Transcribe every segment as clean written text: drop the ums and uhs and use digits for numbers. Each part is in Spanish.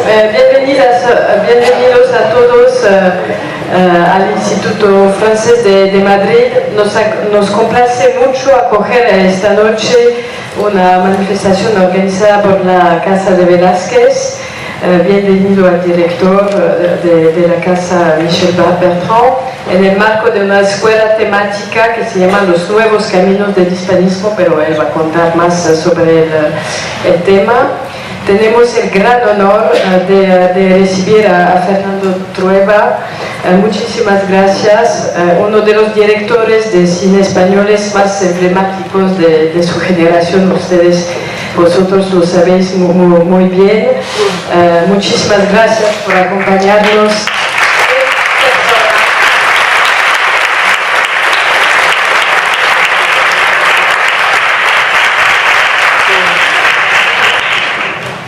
Bienvenidos a todos al Instituto Francés de Madrid. Nos complace mucho acoger esta noche una manifestación organizada por la Casa de Velázquez. Bienvenido al director de la Casa, Michel Bertrand, en el marco de una escuela temática que se llama Los Nuevos Caminos del Hispanismo, pero él va a contar más sobre el tema. Tenemos el gran honor de recibir a Fernando Trueba. Muchísimas gracias. Uno de los directores de cine españoles más emblemáticos de su generación. Vosotros lo sabéis muy bien. Muchísimas gracias por acompañarnos.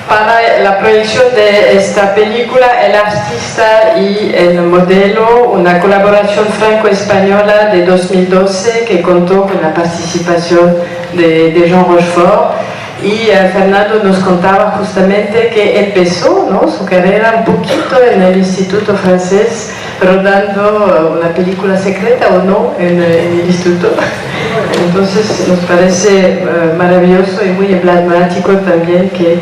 Para la proyección de esta película, el artista y el modelo, una colaboración franco-española de 2012 que contó con la participación de Jean Rochefort. Y Fernando nos contaba justamente que empezó, ¿no?, su carrera un poquito en el Instituto Francés, rodando una película secreta o no en el instituto. Entonces nos parece maravilloso y muy emblemático también que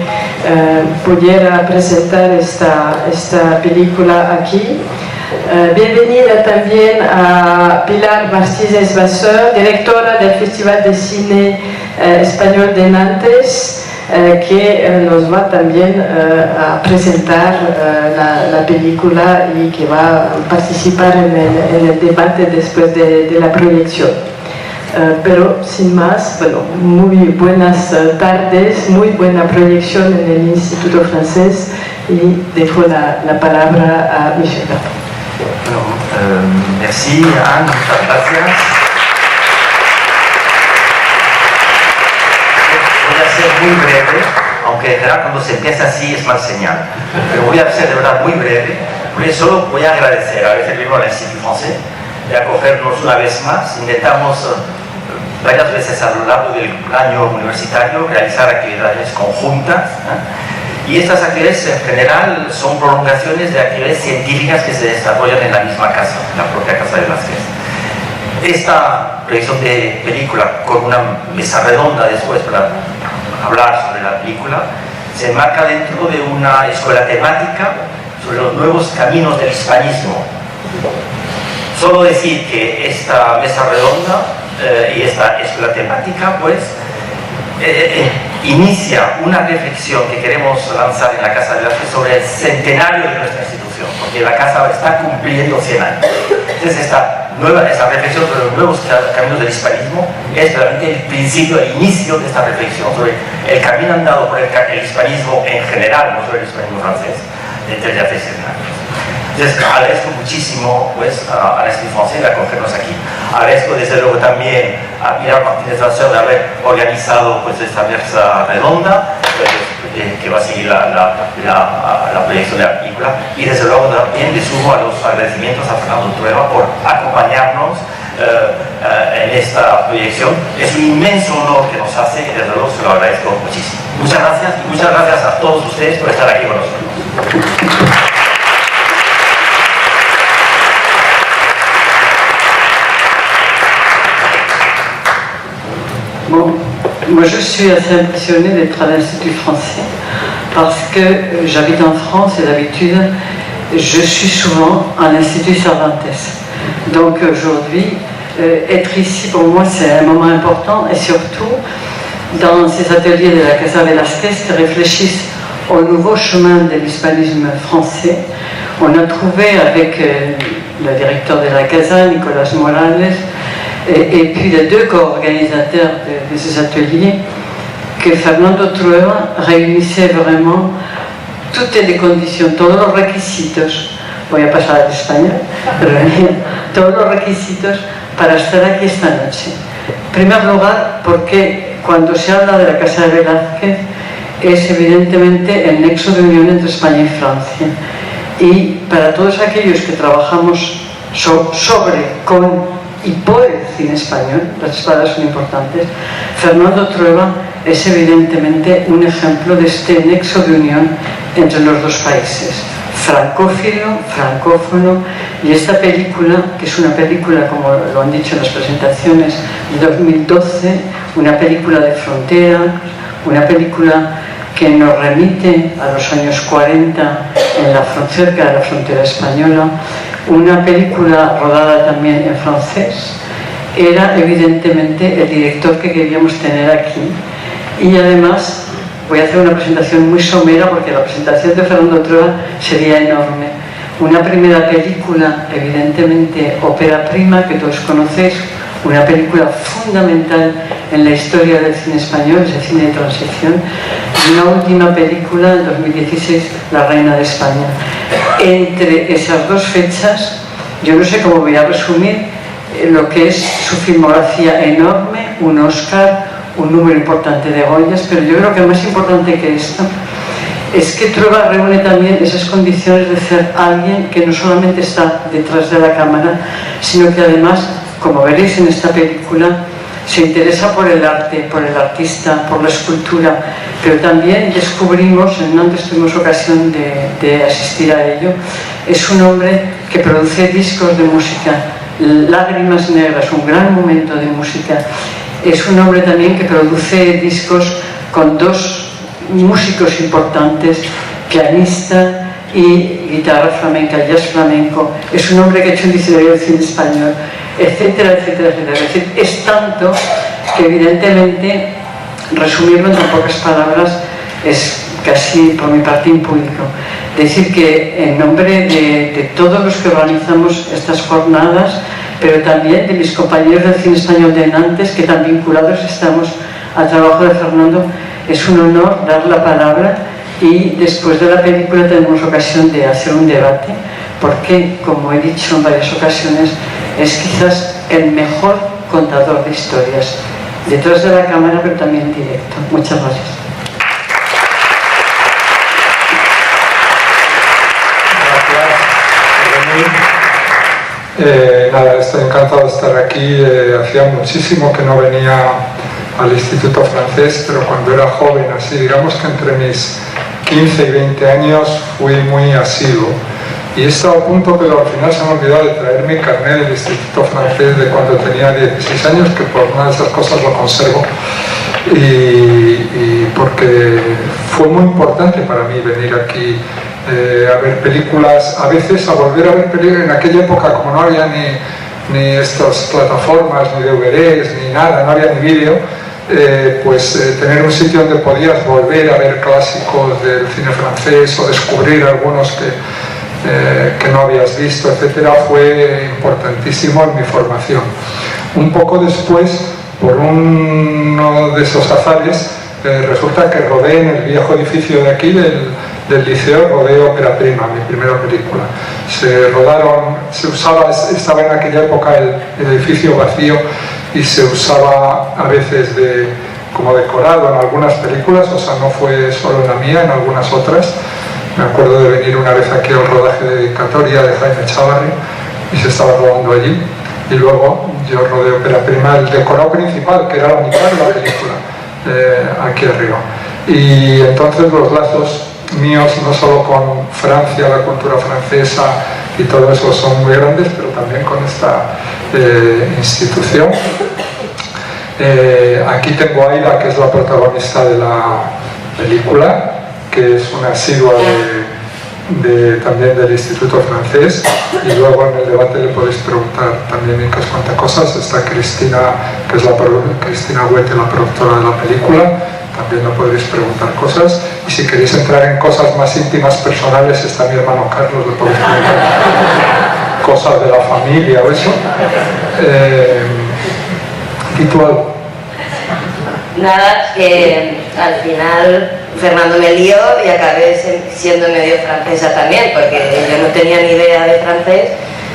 pudiera presentar esta película aquí. Bienvenida también a Pilar Martínez Vasseur, directora del Festival de Cine Español de Nantes, que nos va también a presentar la película y que va a participar en el debate después de la proyección. Pero sin más, bueno, muy buenas tardes, muy buena proyección en el Instituto Francés y dejo la palabra a Michel Bertrand. Bueno, merci Anne, muchas gracias. Voy a ser muy breve, aunque en general cuando se empieza así es mal señal. Pero voy a ser de verdad muy breve, porque solo voy a agradecer a veces mismo al Instituto Francés de acogernos una vez más. Intentamos varias veces a lo largo del año universitario realizar actividades conjuntas, y estas actividades en general son prolongaciones de actividades científicas que se desarrollan en la misma casa, en la propia Casa de Velázquez. Esta proyección de película con una mesa redonda después para hablar sobre la película se enmarca dentro de una escuela temática sobre los nuevos caminos del hispanismo. Solo decir que esta mesa redonda y esta escuela temática pues inicia una reflexión que queremos lanzar en la Casa de Velázquez sobre el centenario de nuestra institución, porque la Casa está cumpliendo 100 años. Entonces esa reflexión sobre los nuevos caminos del hispanismo es realmente el principio, el inicio de esta reflexión sobre el camino andado por el hispanismo en general, no sobre el hispanismo francés, desde hace 100 años. Entonces agradezco muchísimo pues, a la Instituto Francés de acogernos aquí. Agradezco desde luego también a Pilar Martínez Vasseur de haber organizado pues, esta mesa redonda que va a seguir la proyección de la película, y desde luego también le sumo a los agradecimientos a Fernando Trueba por acompañarnos en esta proyección. Es un inmenso honor que nos hace y desde luego se lo agradezco muchísimo. Muchas gracias y muchas gracias a todos ustedes por estar aquí con nosotros. Bon, moi je suis assez impressionnée d'être à l'Institut Français parce que j'habite en France et d'habitude je suis souvent à l'Institut Cervantes. Donc aujourd'hui, être ici pour moi c'est un moment important, et surtout dans ces ateliers de la Casa Velázquez qui réfléchissent au nouveau chemin de l'hispanisme français. On a trouvé avec le directeur de la Casa, Nicolas Morales, et puis les deux co-organisateurs de ces ateliers, que Fernando Trueba réunissait vraiment toutes les conditions, todos los requisitos, voy a pasar al español, todos los requisitos para estar aquí esta noche. En primer lugar, porque cuando se habla de la Casa de Velázquez es evidentemente el nexo de unión entre España y Francia. Y para todos aquellos que trabajamos sobre, con y por el cine español, las palabras son importantes, Fernando Trueba es evidentemente un ejemplo de este nexo de unión entre los dos países, francófilo, francófono, y esta película, que es una película, como lo han dicho en las presentaciones, de 2012, una película de frontera, una película que nos remite a los años 40 cerca de la frontera española, una película rodada también en francés. Era evidentemente el director que queríamos tener aquí, y además voy a hacer una presentación muy somera porque la presentación de Fernando Trueba sería enorme. Una primera película, evidentemente ópera prima, que todos conocéis, una película fundamental en la historia del cine español, es el cine de transición, y una última película, en 2016, La Reina de España. Entre esas dos fechas, yo no sé cómo voy a resumir lo que es su filmografía enorme, un Oscar, un número importante de Goyas, pero yo creo que más importante que esto es que Trueba reúne también esas condiciones de ser alguien que no solamente está detrás de la cámara, sino que además, como veréis en esta película, se interesa por el arte, por el artista, por la escultura, pero también descubrimos, en Nantes tuvimos ocasión de asistir a ello, es un hombre que produce discos de música, Lágrimas Negras, un gran momento de música. Es un hombre también que produce discos con dos músicos importantes, pianista y guitarra flamenca, jazz flamenco. Es un hombre que ha hecho un diccionario de cine español, etcétera, etcétera, etcétera. Es decir, es tanto que evidentemente resumirlo en tan pocas palabras es casi por mi parte impúdico. Decir que en nombre de todos los que organizamos estas jornadas, pero también de mis compañeros del cine español de Nantes, que tan vinculados estamos al trabajo de Fernando, es un honor dar la palabra, y después de la película tenemos ocasión de hacer un debate, porque, como he dicho en varias ocasiones, es quizás el mejor contador de historias, detrás de la cámara, pero también en directo. Muchas gracias. Nada, estoy encantado de estar aquí. Hacía muchísimo que no venía al Instituto Francés, pero cuando era joven, así digamos que entre mis 15 y 20 años, fui muy asiduo. Y he estado a punto, pero al final se me ha olvidado de traer mi carnet del Instituto Francés de cuando tenía 16 años, que por una de esas cosas lo conservo. Y porque fue muy importante para mí venir aquí a ver películas, a veces a volver a ver películas. En aquella época, como no había ni estas plataformas, ni DVDs, ni nada, no había ni vídeo, tener un sitio donde podías volver a ver clásicos del cine francés o descubrir algunos que no habías visto, etcétera, fue importantísimo en mi formación. Un poco después, por uno de esos azares, resulta que rodé en el viejo edificio de aquí del liceo, rodé Ópera Prima, mi primera película. Estaba en aquella época el edificio vacío y se usaba a veces como decorado en algunas películas, o sea, no fue solo en la mía, en algunas otras. Me acuerdo de venir una vez aquí al rodaje de Dedicatoria de Jaime Chávarri y se estaba rodando allí. Y luego yo rodé Ópera Prima, el decorado principal, que era la mitad de la película, aquí arriba. Y entonces los lazos míos, no solo con Francia, la cultura francesa y todo eso, son muy grandes, pero también con esta institución. Aquí tengo a Aida, que es la protagonista de la película, que es una asidua también del Instituto Francés, y luego en el debate le podéis preguntar también unas cuantas cosas. Está Cristina, que es Cristina Huete, la productora de la película, también le podréis preguntar cosas, y si queréis entrar en cosas más íntimas, personales, está mi hermano Carlos, le podéis preguntar cosas de la familia o eso. ¿Y tú algo? Nada, que al final Fernando me lió y acabé siendo medio francesa también, porque yo no tenía ni idea de francés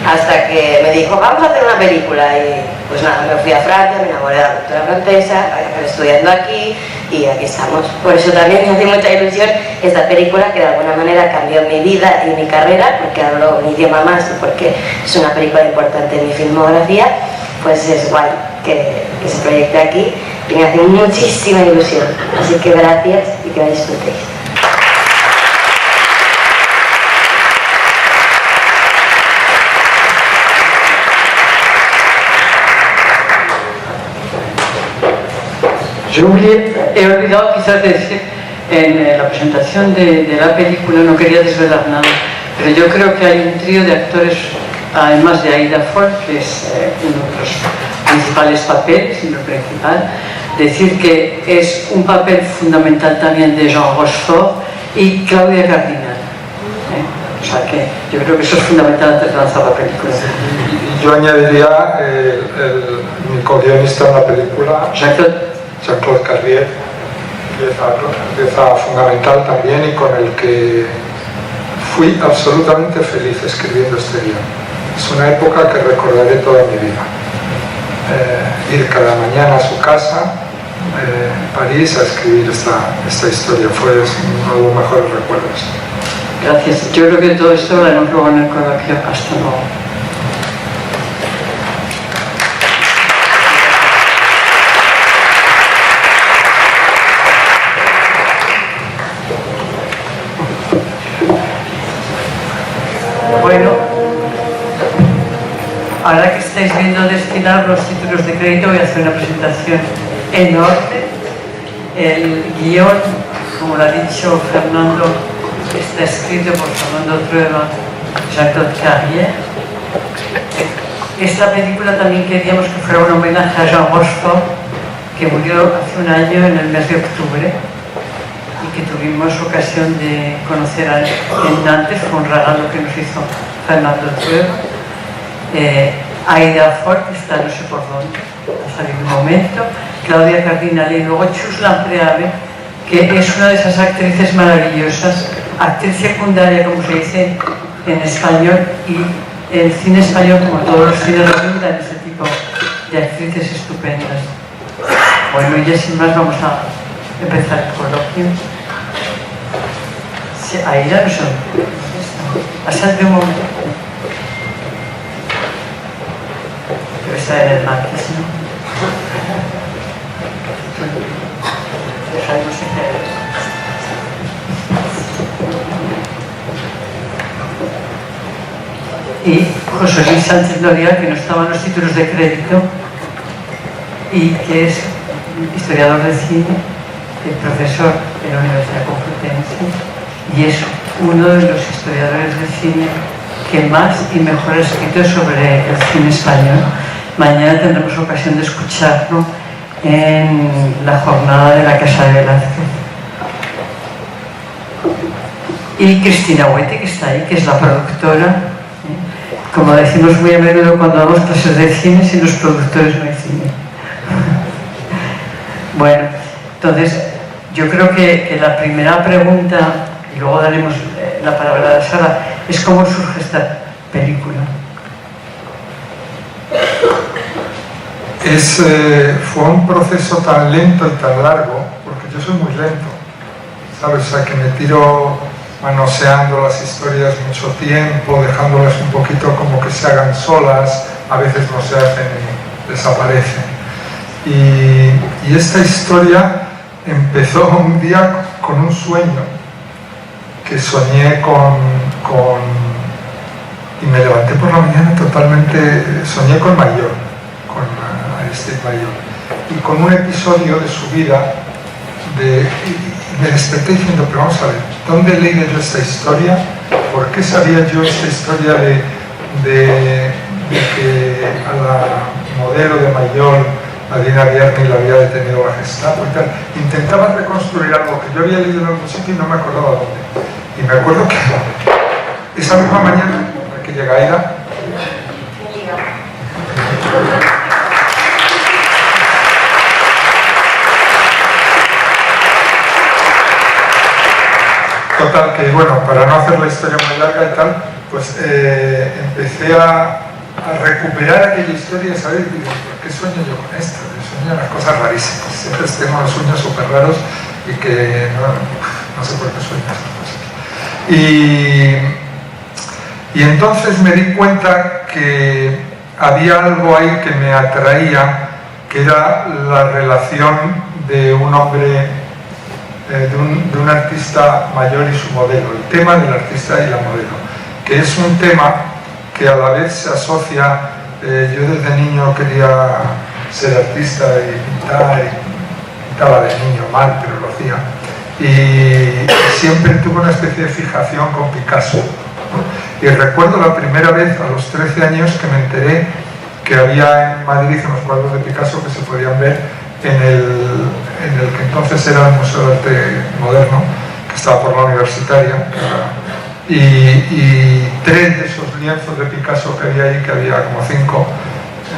hasta que me dijo, vamos a hacer una película. Y pues nada, me fui a Francia, me enamoré de la cultura francesa, acabé estudiando aquí y aquí estamos. Por eso también me hace mucha ilusión esta película, que de alguna manera cambió mi vida y mi carrera, porque hablo un idioma más y porque es una película importante en mi filmografía. Pues es guay que se proyecte aquí y me hace muchísima ilusión. Así que gracias y que la disfrutéis. He olvidado quizás decir en la presentación de la película, no quería desvelar nada, pero yo creo que hay un trío de actores, además de Aida Ford, que es uno de los principales papeles, el principal, decir que es un papel fundamental también de Jean Rochefort y Claudia Cardinal. O sea que yo creo que eso es fundamental antes de lanzar la película. Y yo añadiría mi co-guionista en la película, Jean-Claude Carrier, pieza fundamental también y con el que fui absolutamente feliz escribiendo este guión. Es una época que recordaré toda mi vida. Ir cada mañana a su casa, París, a escribir esta historia. Fue uno de los mejores recuerdos. Gracias. Yo creo que todo esto lo haremos luego en el coloquio. Hasta luego. Bueno, ahora que estáis viendo desfilar los títulos de crédito, voy a hacer una presentación enorme. El guión, como lo ha dicho Fernando, está escrito por Fernando Trueba, Jean-Claude Carrier. Esta película también queríamos que fuera un homenaje a Jean Rochefort, que murió hace un año en el mes de octubre y que tuvimos ocasión de conocer en Nantes. Fue un regalo que nos hizo Fernando Trueba. Aida Ford, que está no sé por dónde, ha salido un momento, Claudia Cardinal y luego Chus Lampreave, que es una de esas actrices maravillosas, actriz secundaria, como se dice en español, y el cine español, como todos los cines, resultan ese tipo de actrices estupendas. Bueno, y ya sin más vamos a empezar el coloquio. Sí, Aida no sé dónde está. Ha salido un momento. Debe estar en el maquis, ¿no? Dejaremos y José Luis Sánchez Norial, que no estaba en los títulos de crédito y que es historiador de cine, profesor en la Universidad Complutense y es uno de los historiadores de cine que más y mejor ha escrito sobre el cine español. Mañana tendremos ocasión de escucharlo en la jornada de la Casa de Velázquez. Y Cristina Huete, que está ahí, que es la productora. Como decimos muy a menudo cuando damos clases de cine, sin los productores no hay cine. Bueno, entonces yo creo que la primera pregunta, y luego daremos la palabra a Sara, es cómo surge esta película. Fue un proceso tan lento y tan largo, porque yo soy muy lento, ¿sabes? O sea, que me tiro manoseando las historias mucho tiempo, dejándolas un poquito como que se hagan solas, a veces no se hacen y desaparecen. Y esta historia empezó un día con un sueño que soñé y me levanté por la mañana totalmente, soñé con Mayor, con Aristide Mayor, y con un episodio de su vida, y me desperté diciendo, pero vamos a ver, ¿dónde he leído yo esta historia? ¿Por qué sabía yo esta historia de que a la modelo de Mayor, Adina Vierni, la había detenido la Gestapo y tal? Intentaba reconstruir algo que yo había leído en algún sitio y no me acordaba dónde. Y me acuerdo que esa misma mañana, que llega Aida, total, que bueno, para no hacer la historia muy larga y tal, pues empecé a recuperar aquella historia y saber, digo, ¿por qué sueño yo con esto? Yo sueño las cosas rarísimas, siempre tengo unos sueños súper raros y que no sé por qué sueño estas cosas. Y entonces me di cuenta que había algo ahí que me atraía que era la relación de un hombre, de un artista mayor y su modelo, el tema del artista y la modelo, que es un tema que a la vez se asocia, yo desde niño quería ser artista y pintar, y pintaba de niño mal, pero lo hacía, y siempre tuve una especie de fijación con Picasso, ¿no? Y recuerdo la primera vez a los 13 años que me enteré que había en Madrid unos cuadros de Picasso que se podían ver en el que entonces era el Museo de Arte Moderno, que estaba por la Universitaria, y 3 de esos lienzos de Picasso que había ahí, que había como 5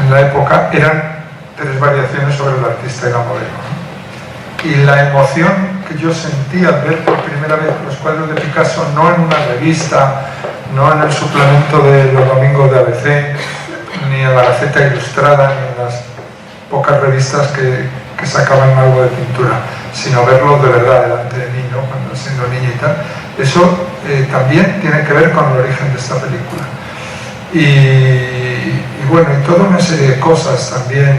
en la época, eran 3 variaciones sobre el artista y la modelo, ¿no? Y la emoción que yo sentí al ver por primera vez los cuadros de Picasso, no en una revista, no en el suplemento de los domingos de ABC, ni en la Gaceta Ilustrada, ni en las pocas revistas que sacaban algo de pintura, sino verlo de verdad delante de mí, ¿no? Cuando siendo niño y tal. Eso también tiene que ver con el origen de esta película. Y bueno, y toda una serie de cosas también.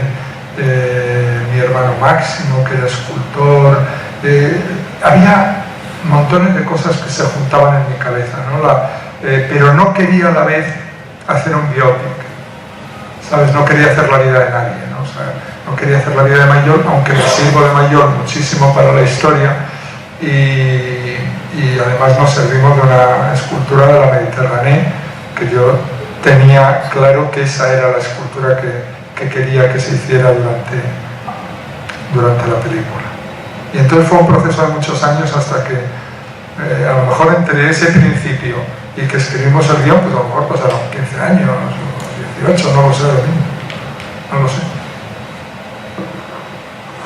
Mi hermano Máximo, que era escultor, había montones de cosas que se juntaban en mi cabeza, ¿no? Pero no quería a la vez hacer un biopic, ¿sabes? No quería hacer la vida de nadie, ¿no? O sea, no quería hacer la vida de mayor, aunque me sirvo de mayor muchísimo para la historia, y además nos servimos de una escultura de la Mediterránea, que yo tenía claro que esa era la escultura que quería que se hiciera durante la película. Y entonces fue un proceso de muchos años hasta que a lo mejor entre ese principio y que escribimos el guión, pues a lo mejor pasaron 15 años o 18, no lo sé, no lo sé.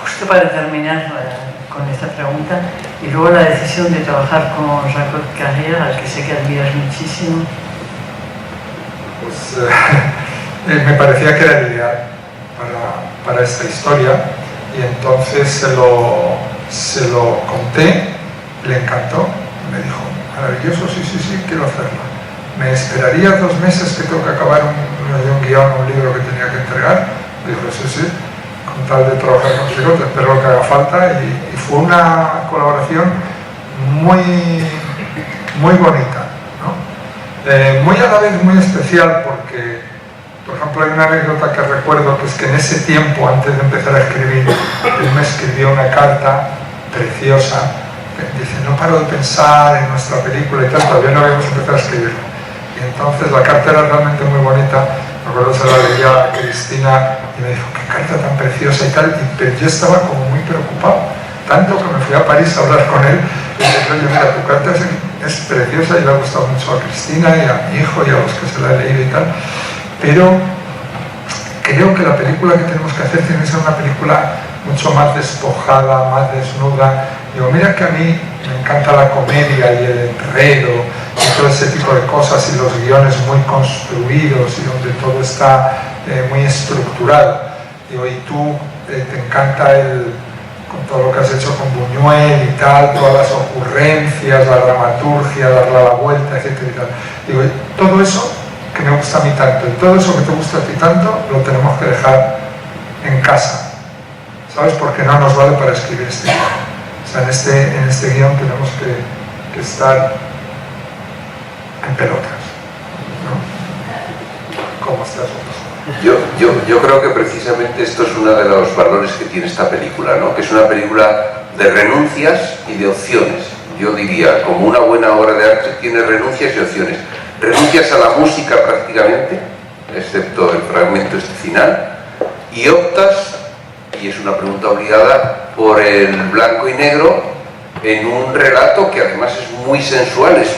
Justo para terminar con esta pregunta, y luego la decisión de trabajar con Jean-Claude Carrière, al que sé que admiras muchísimo. Pues me parecía que era el ideal para esta historia, y entonces se lo conté, le encantó, me dijo, maravilloso, sí, quiero hacerlo. Me esperaría 2 meses que tengo que acabar un guión o un libro que tenía que entregar. Dijo, sí, con tal de trabajar contigo, te espero lo que haga falta, y fue una colaboración muy bonita, ¿no? Muy a la vez muy especial, porque por ejemplo hay una anécdota que recuerdo, que es que en ese tiempo, antes de empezar a escribir, él me escribió una carta preciosa, que dice, no paro de pensar en nuestra película y tal, todavía no habíamos empezado a escribirla, y entonces la carta era realmente muy bonita. Me acuerdo, se la leía a Cristina y me dijo, qué carta tan preciosa y tal, pero yo estaba como muy preocupado, tanto que me fui a París a hablar con él y le dije, oye, mira, tu carta es preciosa y le ha gustado mucho a Cristina y a mi hijo y a los que se la he leído y tal, pero creo que la película que tenemos que hacer tiene que ser una película mucho más despojada, más desnuda. Digo, mira que a mí me encanta la comedia y el enredo y todo ese tipo de cosas, y los guiones muy construidos y donde todo está muy estructurado. Digo, y tú te encanta con todo lo que has hecho con Buñuel y tal, todas las ocurrencias, la dramaturgia, darle la vuelta, etcétera y tal. Digo, todo eso que me gusta a mí tanto, y todo eso que te gusta a ti tanto, lo tenemos que dejar en casa, ¿sabes? Porque no nos vale para escribir este guión. O sea, en este guión tenemos que estar en pelotas, ¿no? ¿Cómo estás? Yo creo que precisamente esto es uno de los valores que tiene esta película, ¿no? Que es una película de renuncias y de opciones. Yo diría, como una buena obra de arte, tiene renuncias y opciones. Renuncias a la música prácticamente, excepto el fragmento final, y optas, y es una pregunta obligada, por el blanco y negro en un relato que además es muy sensual, es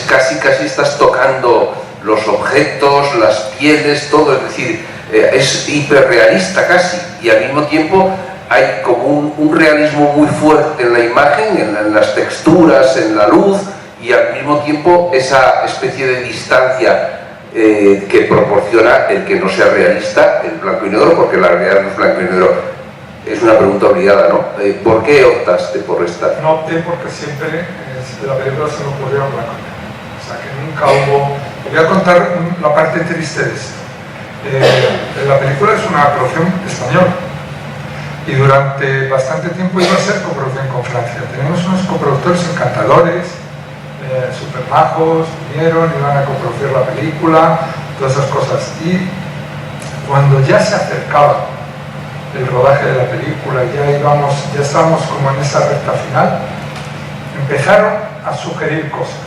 casi estás tocando los objetos, las pieles, todo, es decir, es hiperrealista casi, y al mismo tiempo hay como un realismo muy fuerte en la imagen, en las texturas, en la luz, y al mismo tiempo esa especie de distancia que proporciona el que no sea realista, el blanco y negro, porque la realidad no es blanco y negro. Es una pregunta obligada, ¿no? ¿Por qué optaste por esta? No opté porque siempre la película se me ocurrió en blanco y negro. O sea, que nunca hubo... Voy a contar la parte triste de esto. La película es una producción española, y durante bastante tiempo iba a ser coproducción con Francia. Tenemos unos coproductores encantadores, super majos, vinieron, iban a coproducir la película, todas esas cosas. Y cuando ya se acercaba el rodaje de la película, ya estábamos como en esa recta final, empezaron a sugerir cosas,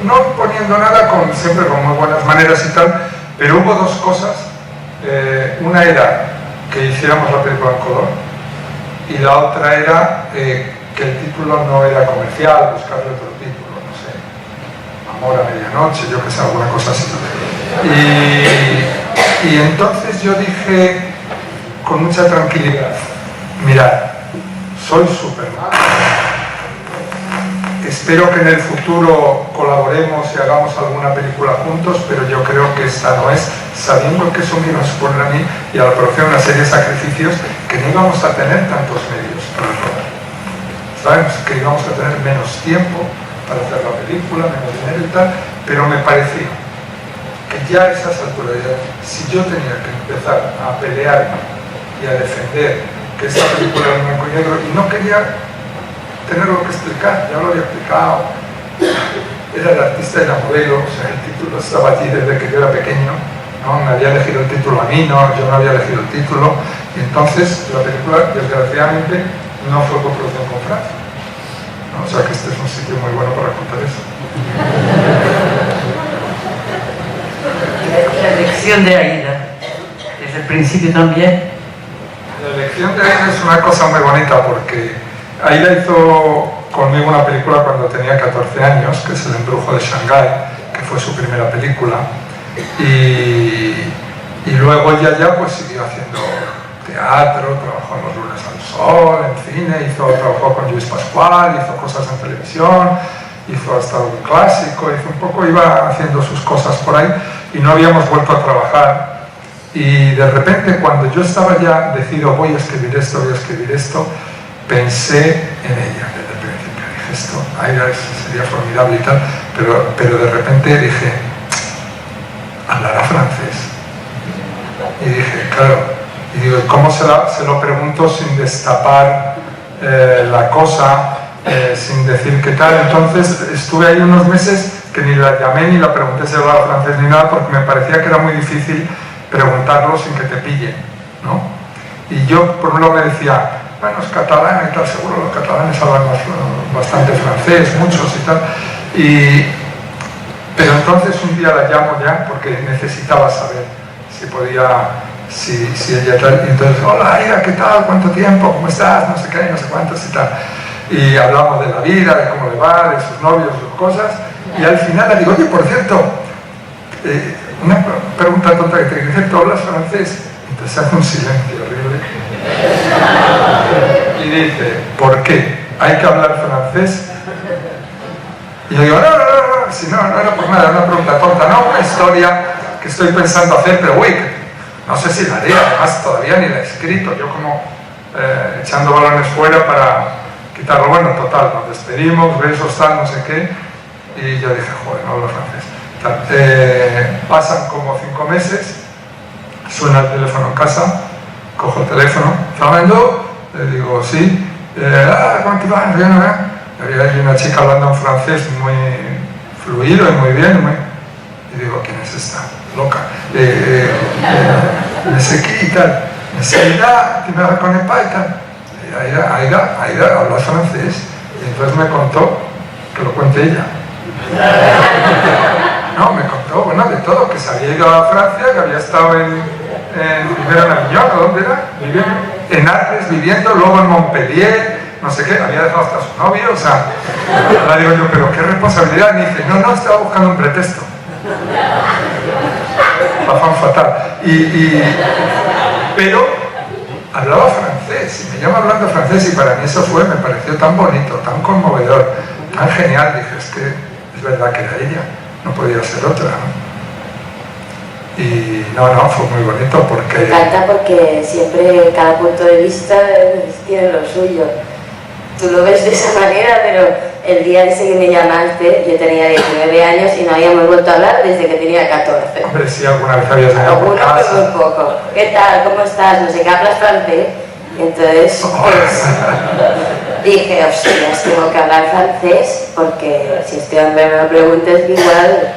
no poniendo nada, siempre con muy buenas maneras y tal, pero hubo dos cosas. Una era que hiciéramos la película en color y la otra era que el título no era comercial, buscarle otro título, no sé, Amor a medianoche, yo que sé, alguna cosa así. Y entonces yo dije con mucha tranquilidad, mirad, soy Superman, espero que en el futuro colaboremos y hagamos alguna película juntos, pero yo creo que esta no es, sabiendo que eso me iba a suponer a mí y a la producción una serie de sacrificios, que no íbamos a tener tantos medios para rodar. Sabemos que íbamos a tener menos tiempo para hacer la película, menos dinero y tal, pero me parecía que ya a esas alturas, si yo tenía que empezar a pelear y a defender que esa película era en blanco y negro, y no quería tenerlo que explicar, ya lo había explicado, era el artista y la modelo, o sea, el título estaba allí desde que yo era pequeño, ¿no? Me había elegido el título a mí, yo no había elegido el título, y entonces la película, desgraciadamente, no fue coproducción con Francia, ¿no? O sea que este es un sitio muy bueno para contar eso. La elección de Aida, desde el principio también. La elección de Aida es una cosa muy bonita porque Aida hizo conmigo una película cuando tenía 14 años, que es El embrujo de Shanghái, que fue su primera película, y luego ella ya pues siguió haciendo teatro, trabajó en Los lunes al sol, en cine, trabajó con Lluís Pascual, hizo cosas en televisión, hizo hasta un clásico, iba haciendo sus cosas por ahí, y no habíamos vuelto a trabajar. Y de repente, cuando yo estaba ya decidido, voy a escribir esto, pensé en ella desde el principio. Dije, esto, Aida sería formidable y tal, pero de repente dije, hablará francés. Y dije, claro, y digo, ¿cómo se lo pregunto sin destapar la cosa, sin decir qué tal? Entonces estuve ahí unos meses que ni la llamé ni la pregunté si hablaba francés ni nada, porque me parecía que era muy difícil preguntarlo sin que te pillen, ¿no? Y yo por un lado me decía, bueno, es catalana y tal, seguro los catalanes hablan bastante francés, muchos y tal, pero entonces un día la llamo ya porque necesitaba saber si podía, si ella tal, y entonces, hola Aida, ¿qué tal? ¿Cuánto tiempo? ¿Cómo estás? No sé qué, no sé cuántos y tal, y hablamos de la vida, de cómo le va, de sus novios, sus cosas, y al final le digo, oye, por cierto, una pregunta tonta que te dice, ¿tú hablas francés? Entonces hace un silencio horrible y dice, ¿por qué? ¿Hay que hablar francés? Y yo digo, no, si no era por nada, una pregunta tonta, no, una historia que estoy pensando hacer, pero uy, no sé si la haré, además todavía ni la he escrito, yo como echando balones fuera para quitarlo. Bueno, total, nos despedimos, besos, tal, no sé qué, y yo dije, joder, no hablo francés. Pasan como 5 meses, suena el teléfono en casa, cojo el teléfono, ¿Fernando? Le digo, sí, ¿cómo te va? Había una chica hablando en francés muy fluido y muy bien, y digo, ¿quién es esta? Loca. Me sé qué y tal, me sé Aida, ¿te me reconoces y tal? Aida, habla francés, y entonces me contó, que lo cuente ella. No, me contó, bueno, de todo, que se había ido a Francia, que había estado primero en Aviñón, ¿o dónde era? En Arles viviendo, luego en Montpellier, no sé qué, había dejado hasta su novio, o sea, ahora digo yo, pero qué responsabilidad, y dice, no, estaba buscando un pretexto. Bajón fatal. Pero hablaba francés, y me llama hablando francés, y para mí eso me pareció tan bonito, tan conmovedor, tan genial, dije, es que es verdad que era ella. No podía ser otra, ¿no? Y no, fue muy bonito porque... Me encanta porque siempre cada punto de vista tiene lo suyo. Tú lo ves de esa manera, pero el día ese que me llamaste, yo tenía 19 años y no habíamos vuelto a hablar desde que tenía 14. Hombre, sí, alguna vez habías venido por casa. Alguna, pero muy poco. ¿Qué tal? ¿Cómo estás? No sé qué, hablas francés. Entonces, pues dije, hostias, tengo que hablar francés porque si este hombre me lo pregunta es que igual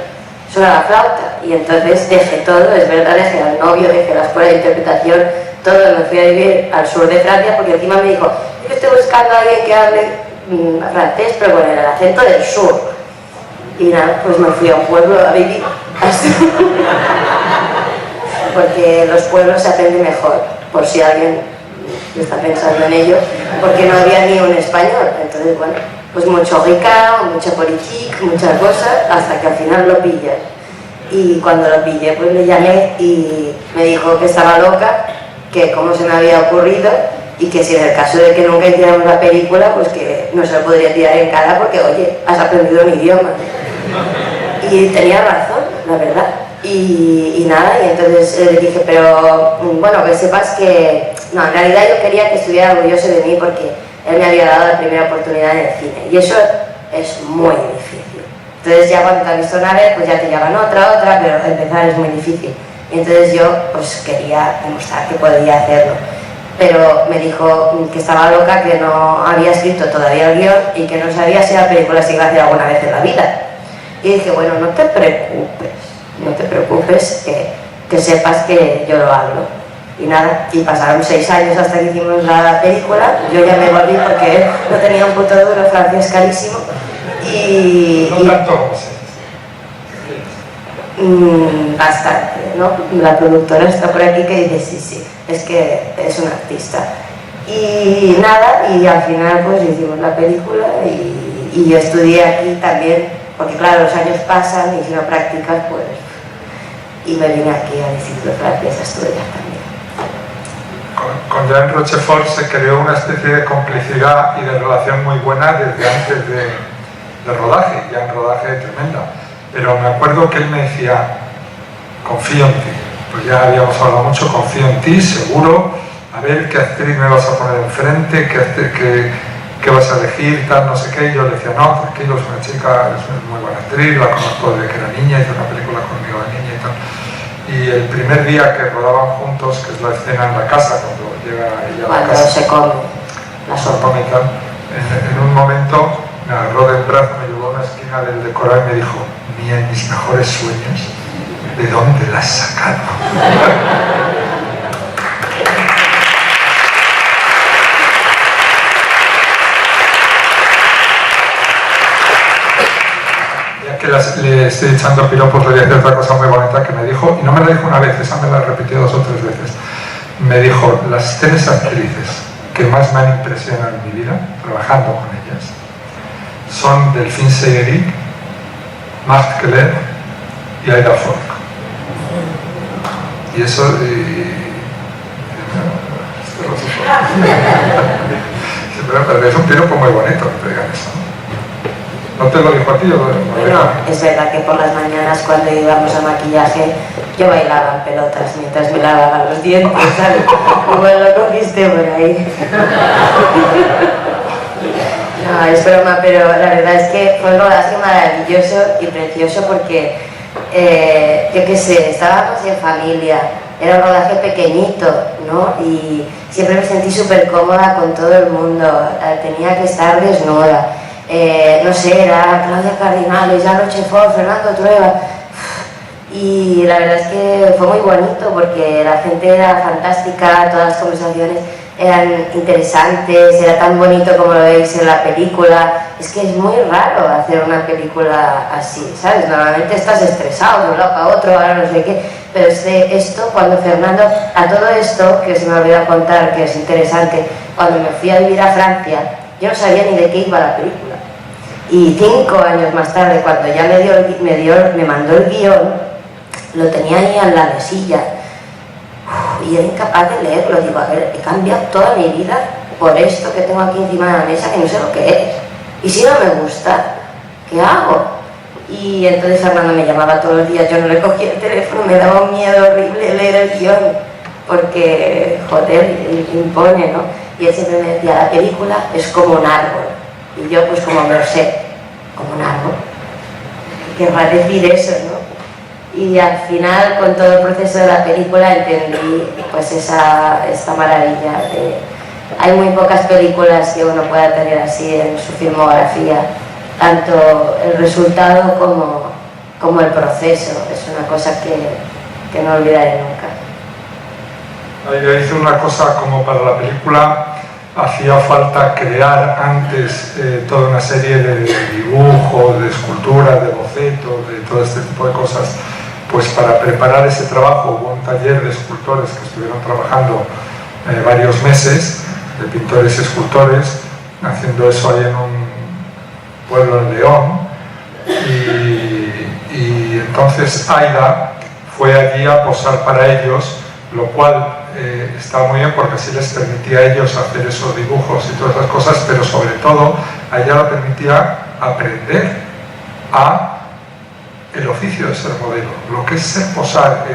suena la flauta. Y entonces dejé todo, es verdad, dejé al novio, dejé la escuela de interpretación, todo, me fui a vivir al sur de Francia porque encima me dijo, yo estoy buscando a alguien que hable francés pero con el acento del sur. Y nada, pues me fui a un pueblo a vivir así. Porque los pueblos se aprenden mejor, por si alguien está pensando en ello, porque no había ni un español. Entonces, bueno, pues mucho ricard, mucha politique, muchas cosas, hasta que al final lo pillas. Y cuando lo pillé, pues le llamé y me dijo que estaba loca, que cómo se me había ocurrido y que si en el caso de que nunca hiciéramos la película, pues que no se lo podría tirar en cara porque, oye, has aprendido un idioma. Y tenía razón, la verdad. Y nada, y entonces le dije, pero bueno, que sepas que... No, en realidad yo quería que estuviera orgulloso de mí porque él me había dado la primera oportunidad en el cine. Y eso es muy difícil. Entonces ya cuando te has visto una vez, pues ya te llaman otra, pero empezar es muy difícil. Y entonces yo pues quería demostrar que podía hacerlo. Pero me dijo que estaba loca, que no había escrito todavía el guión y que no sabía si la película se iba a hacer alguna vez en la vida. Y dije, bueno, no te preocupes, que sepas que yo lo hablo. Y nada, y pasaron 6 años hasta que hicimos la película. Yo ya me volví porque no tenía un puto duro, francés carísimo. No tanto. Bastante, ¿no? La productora está por aquí que dice sí, es que es un artista. Y nada, y al final pues hicimos la película y yo estudié aquí también, porque claro, los años pasan y si no practicas, pues... Y me vine aquí al Instituto Francés a estudiar también. Con Jean Rochefort se creó una especie de complicidad y de relación muy buena desde antes del rodaje, ya en rodaje tremenda. Pero me acuerdo que él me decía, confío en ti. Pues ya habíamos hablado mucho, confío en ti, seguro, a ver qué actriz me vas a poner enfrente, qué vas a elegir, tal, no sé qué. Y yo le decía, no, tranquilo, es una chica, es una muy buena actriz, la conozco desde que era niña, hizo una película conmigo de niña y tal. Y el primer día que rodaban juntos, que es la escena en la casa, cuando llega ella a la casa, se come la sopa y tal, en un momento me agarró del brazo, me llevó a una esquina del decorado y me dijo, ni en mis mejores sueños, ¿de dónde la has sacado? Que le estoy echando piropos, le voy a decir otra cosa muy bonita que me dijo, y no me la dijo una vez, esa me la repitió 2 o 3 veces. Me dijo, las 3 actrices que más me han impresionado en mi vida, trabajando con ellas, son Delphine Seyrig, Marthe Keller y Aida Folk. Y eso... pero es un piropo muy bonito que te digan eso, ¿no? ¿No te lo dijo a ti? Bueno, es verdad que por las mañanas cuando íbamos a maquillaje yo bailaba en pelotas mientras me lavaba los dientes, ¿sabes? Igual lo cogiste por ahí. No, es broma, pero la verdad es que fue un rodaje maravilloso y precioso porque, yo qué sé, estábamos en familia, era un rodaje pequeñito, ¿no? Y siempre me sentí súper cómoda con todo el mundo, tenía que estar desnuda. No sé, era Claudia Cardinales, Jean Rochefort, Fernando Trueba. Y la verdad es que fue muy bonito porque la gente era fantástica, todas las conversaciones eran interesantes, era tan bonito como lo veis en la película. Es que es muy raro hacer una película así, ¿sabes? Normalmente estás estresado de un lado para otro, ahora no sé qué, pero esto, cuando Fernando, a todo esto, que se me olvidó contar, que es interesante, cuando me fui a vivir a Francia, yo no sabía ni de qué iba la película. Y 5 años más tarde, cuando ya me mandó el guión, lo tenía ahí en la mesilla y era incapaz de leerlo. Digo, a ver, he cambiado toda mi vida por esto que tengo aquí encima de la mesa, que no sé lo que es. Y si no me gusta, ¿qué hago? Y entonces Fernando me llamaba todos los días, yo no le cogía el teléfono, me daba un miedo horrible leer el guión, porque, joder, impone, ¿no? Y él siempre me decía, la película es como un árbol. Y yo pues como me lo sé, como un árbol. ¿Qué querrá decir eso, no? Y al final, con todo el proceso de la película, entendí pues esta maravilla hay muy pocas películas que uno pueda tener así en su filmografía, tanto el resultado como el proceso. Es una cosa que no olvidaré nunca. Yo hice una cosa como para la película, hacía falta crear antes toda una serie de dibujos, de esculturas, de bocetos, de todo este tipo de cosas. Pues para preparar ese trabajo hubo un taller de escultores que estuvieron trabajando varios meses, de pintores y escultores, haciendo eso ahí en un pueblo en León. Y entonces Aida fue allí a posar para ellos, lo cual estaba muy bien porque así les permitía a ellos hacer esos dibujos y todas esas cosas, pero sobre todo a ella le permitía aprender el oficio de ser modelo, lo que es ser posar,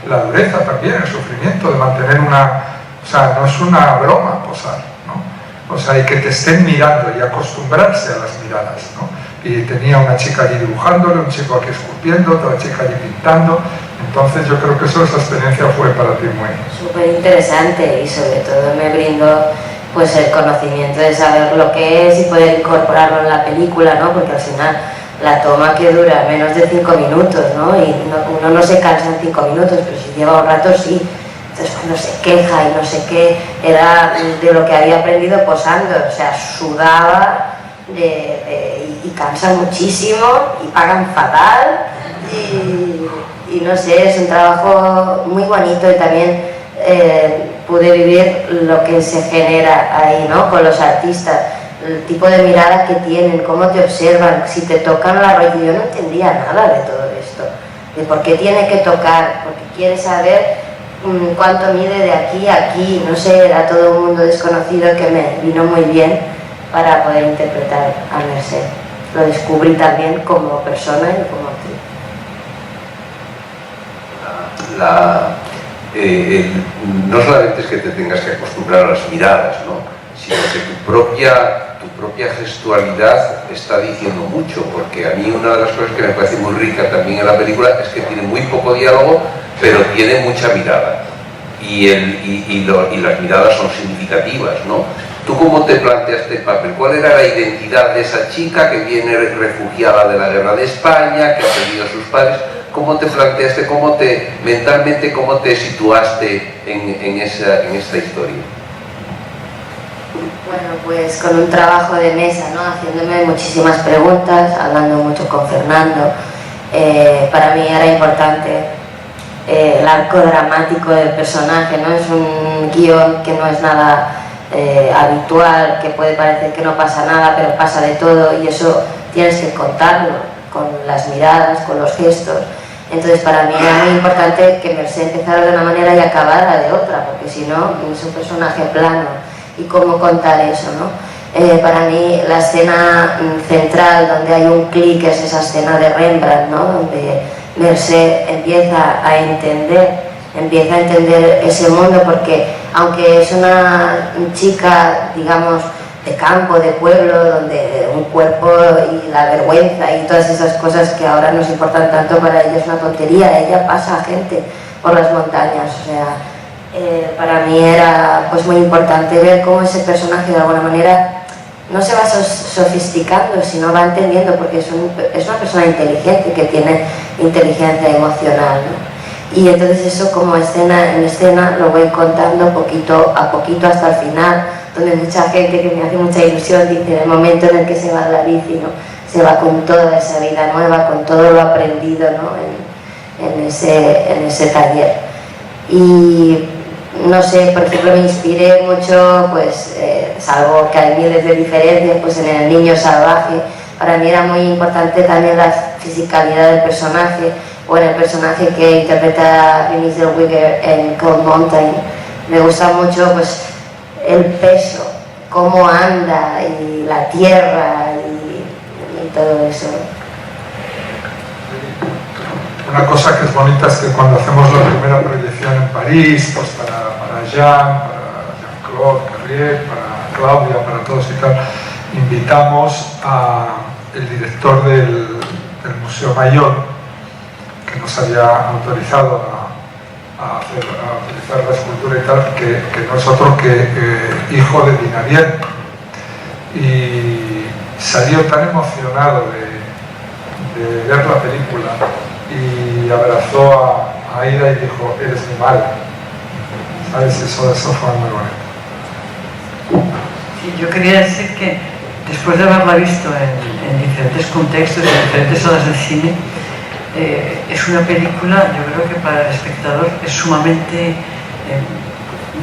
la dureza también, el sufrimiento de mantener o sea, no es una broma posar, ¿no? O sea, y que te estén mirando y acostumbrarse a las miradas, ¿no? Y tenía una chica allí dibujándole, un chico aquí esculpiendo, otra chica allí pintando. Entonces yo creo que esa experiencia fue para ti muy... Súper interesante, y sobre todo me brindó pues el conocimiento de saber lo que es y poder incorporarlo en la película, ¿no? Porque al final la toma que dura menos de 5 minutos, ¿no? Y uno no se cansa en 5 minutos, pero si lleva un rato sí. Entonces cuando se queja y no sé qué, era de lo que había aprendido posando, o sea, sudaba y cansa muchísimo y pagan fatal y no sé, es un trabajo muy bonito. Y también pude vivir lo que se genera ahí, ¿no? Con los artistas, el tipo de mirada que tienen, cómo te observan, si te tocan la rodilla. Yo no entendía nada de todo esto, de por qué tiene que tocar, porque quiere saber cuánto mide de aquí a aquí, no sé, era todo un mundo desconocido que me vino muy bien para poder interpretar a Mercè. Lo descubrí también como persona y como actriz. No solamente es que te tengas que acostumbrar a las miradas, ¿no? Sino que tu propia gestualidad está diciendo mucho, porque a mí una de las cosas que me parece muy rica también en la película es que tiene muy poco diálogo, pero tiene mucha mirada, y las miradas son significativas, ¿no? ¿Tú cómo te planteaste el papel? ¿Cuál era la identidad de esa chica que viene refugiada de la guerra de España, que ha perdido a sus padres? ¿Cómo te planteaste, mentalmente, cómo te situaste en esta historia? Bueno, pues con un trabajo de mesa, ¿no? Haciéndome muchísimas preguntas, hablando mucho con Fernando. Para mí era importante el arco dramático del personaje, ¿no? Es un guión que no es nada habitual, que puede parecer que no pasa nada, pero pasa de todo, y eso tienes que contarlo con las miradas, con los gestos. Entonces para mí era muy importante que Mercè empezara de una manera y acabara de otra, porque si no es un personaje plano. Y cómo contar eso, ¿no? Para mí la escena central donde hay un clic es esa escena de Rembrandt, ¿no? Donde Mercè empieza a entender ese mundo, porque aunque es una chica, digamos, de campo, de pueblo, donde un cuerpo y la vergüenza y todas esas cosas que ahora nos importan tanto, para ella es una tontería. Ella pasa a gente por las montañas, o sea, para mí era pues muy importante ver cómo ese personaje de alguna manera no se va sofisticando, sino va entendiendo, porque es una persona inteligente, que tiene inteligencia emocional, ¿no? Y entonces eso, como escena en escena, lo voy contando poquito a poquito hasta el final, donde mucha gente, que me hace mucha ilusión, dice, en el momento en el que se va a la bici, ¿no? Se va con toda esa vida nueva, con todo lo aprendido, ¿no? en ese taller. Y no sé, por ejemplo, me inspiré mucho, pues, salvo que hay miles de diferencias, pues en El niño salvaje. Para mí era muy importante también la fisicalidad del personaje, o en el personaje que interpreta Renée Zellweger en Cold Mountain. Me gusta mucho, pues, el peso, cómo anda, y la tierra, y todo eso. Una cosa que es bonita es que cuando hacemos la primera proyección en París, pues para Jean, para Jean-Claude Carrier, para Claudia, para todos y tal, invitamos al director del Museo Mayor, que nos había autorizado a utilizar la escultura y tal, que no es otro que hijo de Dinarién, y salió tan emocionado de ver la película y abrazó a Aida y dijo: eres mi madre. ¿Sabes? Eso fue muy bonito. Sí, yo quería decir que después de haberla visto en diferentes contextos, en diferentes salas de cine, es una película, yo creo que para el espectador es sumamente,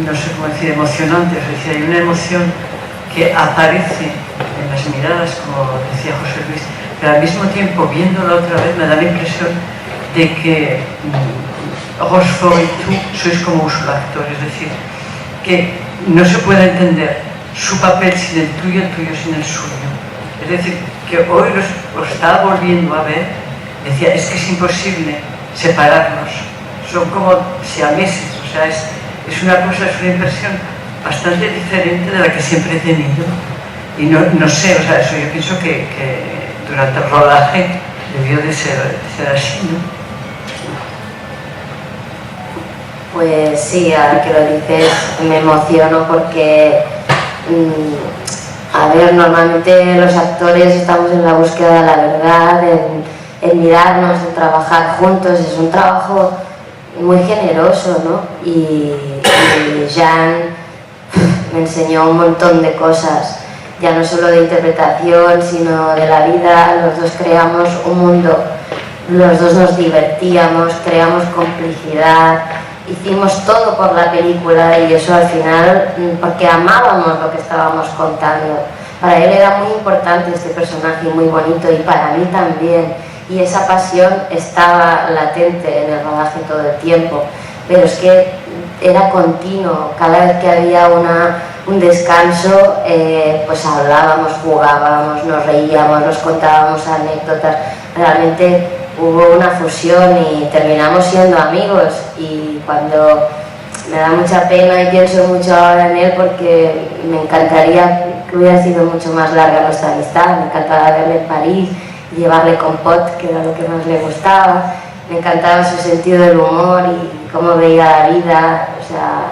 no sé cómo decir, emocionante. Es decir, hay una emoción que aparece en las miradas, como decía José Luis, pero al mismo tiempo, viéndola otra vez, me da la impresión de que Rochefort y tú sois como Úrsula actor, es decir, que no se puede entender su papel sin el tuyo sin el suyo. Es decir, que hoy lo estaba volviendo a ver, decía, es que es imposible separarnos, son como siameses, o sea, es una cosa, es una impresión bastante diferente de la que siempre he tenido. Y no sé, o sea, eso yo pienso que durante el rodaje debió de ser así, ¿no? Pues sí, ahora que lo dices me emociono porque, a ver, normalmente los actores estamos en la búsqueda de la verdad, en mirarnos, en trabajar juntos, es un trabajo muy generoso, ¿no? Y Jean me enseñó un montón de cosas, ya no solo de interpretación, sino de la vida. Los dos creamos un mundo, los dos nos divertíamos, creamos complicidad, hicimos todo por la película, y eso al final porque amábamos lo que estábamos contando. Para él era muy importante este personaje, muy bonito, y para mí también, y esa pasión estaba latente en el rodaje todo el tiempo, pero es que era continuo. Cada vez que había un descanso, pues hablábamos, jugábamos, nos reíamos, nos contábamos anécdotas. Realmente hubo una fusión y terminamos siendo amigos, y cuando me da mucha pena y pienso mucho ahora en él, porque me encantaría que hubiera sido mucho más larga nuestra amistad. Me encantaba verle en París, llevarle compot, que era lo que más le gustaba. Me encantaba su sentido del humor y cómo veía la vida. O sea,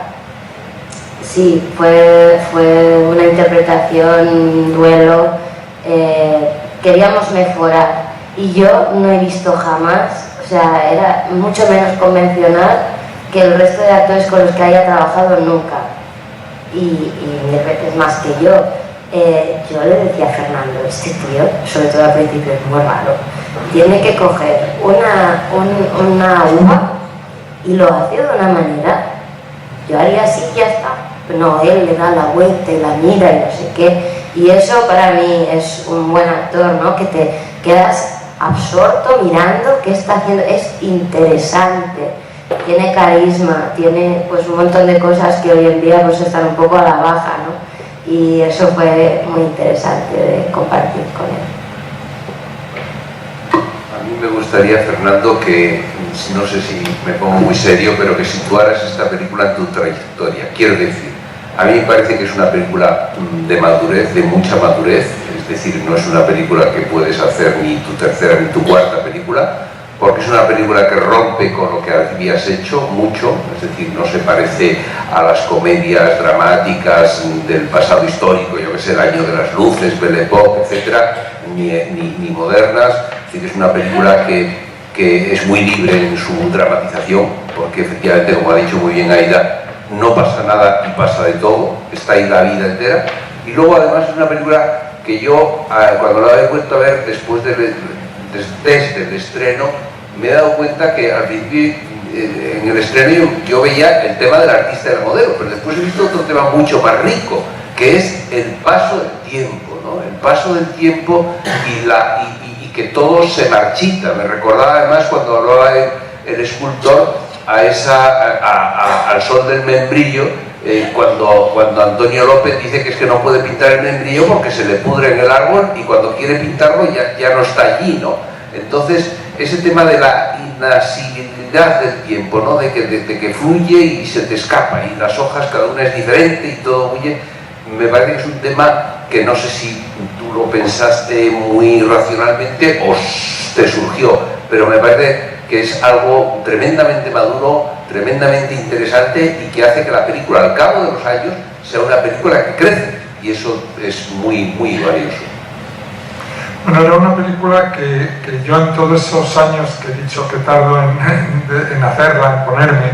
sí, fue una interpretación, un duelo. Queríamos mejorar, y yo no he visto jamás, o sea, era mucho menos convencional que el resto de actores con los que haya trabajado nunca, y mil veces más que yo. Yo le decía a Fernando, este tío, sobre todo al principio, es muy raro, tiene que coger una uva y lo hace de una manera. Yo haría así y ya está. No, él le da la vuelta y la mira y no sé qué, y eso para mí es un buen actor, ¿no? Que te quedas absorto mirando qué está haciendo. Es interesante, tiene carisma, tiene pues un montón de cosas que hoy en día pues están un poco a la baja, ¿no? Y eso fue muy interesante de compartir con él. A mí me gustaría, Fernando, que, no sé si me pongo muy serio, pero que situaras esta película en tu trayectoria. Quiero decir, a mí me parece que es una película de madurez, de mucha madurez, es decir, no es una película que puedes hacer ni tu tercera ni tu cuarta película, porque es una película que rompe con lo que habías hecho mucho, es decir, no se parece a las comedias dramáticas del pasado histórico, yo que sé, El año de las luces, Belle Époque, etcétera, ni modernas. Es decir, es una película que es muy libre en su dramatización, porque efectivamente, como ha dicho muy bien Aida, no pasa nada y pasa de todo, está ahí la vida entera. Y luego además es una película que yo, cuando la he vuelto a ver después desde el estreno, me he dado cuenta que al principio en el estreno yo veía el tema del artista y del modelo, pero después he visto otro tema mucho más rico, que es el paso del tiempo, ¿no? El paso del tiempo y que todo se marchita. Me recordaba además cuando hablaba el escultor al sol del membrillo, cuando Antonio López dice que es que no puede pintar el membrillo porque se le pudre en el árbol, y cuando quiere pintarlo ya no está allí, ¿no? Entonces, ese tema de la inasibilidad del tiempo, ¿no? De que fluye y se te escapa, y las hojas cada una es diferente y todo fluye, me parece que es un tema que no sé si tú lo pensaste muy racionalmente o te surgió, pero me parece que es algo tremendamente maduro, tremendamente interesante, y que hace que la película, al cabo de los años, sea una película que crece, y eso es muy, muy valioso. Bueno, era una película que yo en todos esos años que he dicho que tardo en hacerla, en ponerme,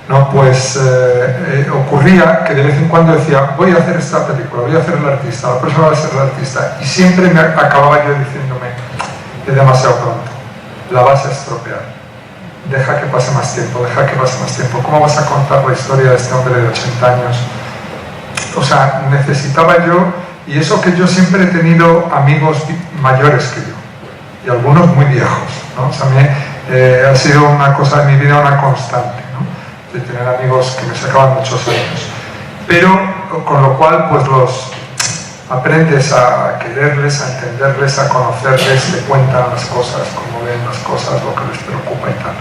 ¿no? Pues ocurría que de vez en cuando decía, voy a hacer esta película, voy a hacer el artista, la próxima va a ser el artista, y siempre me acababa yo diciéndome, es demasiado pronto, la vas a estropear, deja que pase más tiempo, deja que pase más tiempo, ¿cómo vas a contar la historia de este hombre de 80 años? O sea, necesitaba yo, y eso que yo siempre he tenido amigos mayores que yo, y algunos muy viejos, ¿no? O sea, ha sido una cosa de mi vida, una constante, ¿no? De tener amigos que me sacaban muchos años, pero con lo cual pues los aprendes a quererles, a entenderles, a conocerles, te cuentan las cosas, cómo ven las cosas, lo que les preocupa y tal.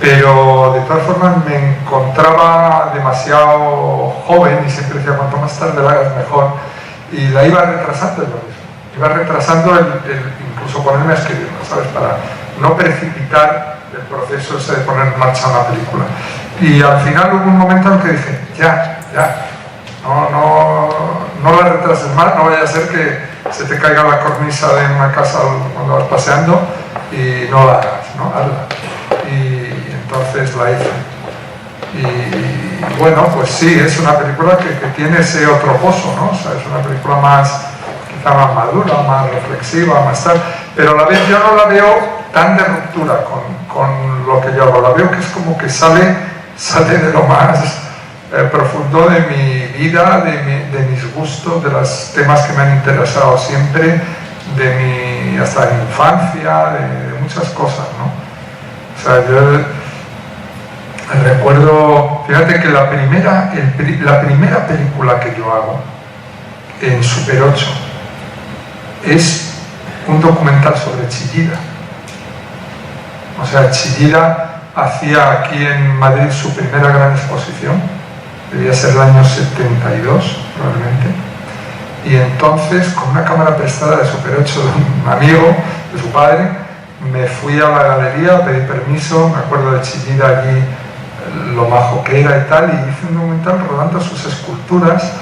Pero de todas formas me encontraba demasiado joven y siempre decía, cuanto más tarde la hagas mejor, y la iba retrasando en lo mismo, iba retrasando incluso ponerme a escribirlo, ¿sabes? Para no precipitar el proceso ese de poner en marcha una película. Y al final hubo un momento en el que dije, ya, no la retrases más, no vaya a ser que se te caiga la cornisa de una casa cuando vas paseando y no la hagas, ¿no? Hazla. Y entonces la hice. Y bueno, pues sí, es una película que tiene ese otro pozo, ¿no? O sea, es una película quizá más madura, más reflexiva, más tal, pero a la vez yo no la veo tan de ruptura con lo que yo hago, la veo que es como que sale de lo más profundo de mi vida, de mis gustos, de los temas que me han interesado siempre, hasta de mi infancia, de muchas cosas, ¿no? O sea, yo recuerdo, fíjate que la primera película que yo hago en Super 8 es un documental sobre Chillida. O sea, Chillida hacía aquí en Madrid su primera gran exposición, debía ser el año 72 probablemente, y entonces con una cámara prestada de Super 8 de un amigo, de su padre, me fui a la galería, pedí permiso, me acuerdo de Chillida allí, lo majo que era y tal, y hice un documental rodando sus esculturas,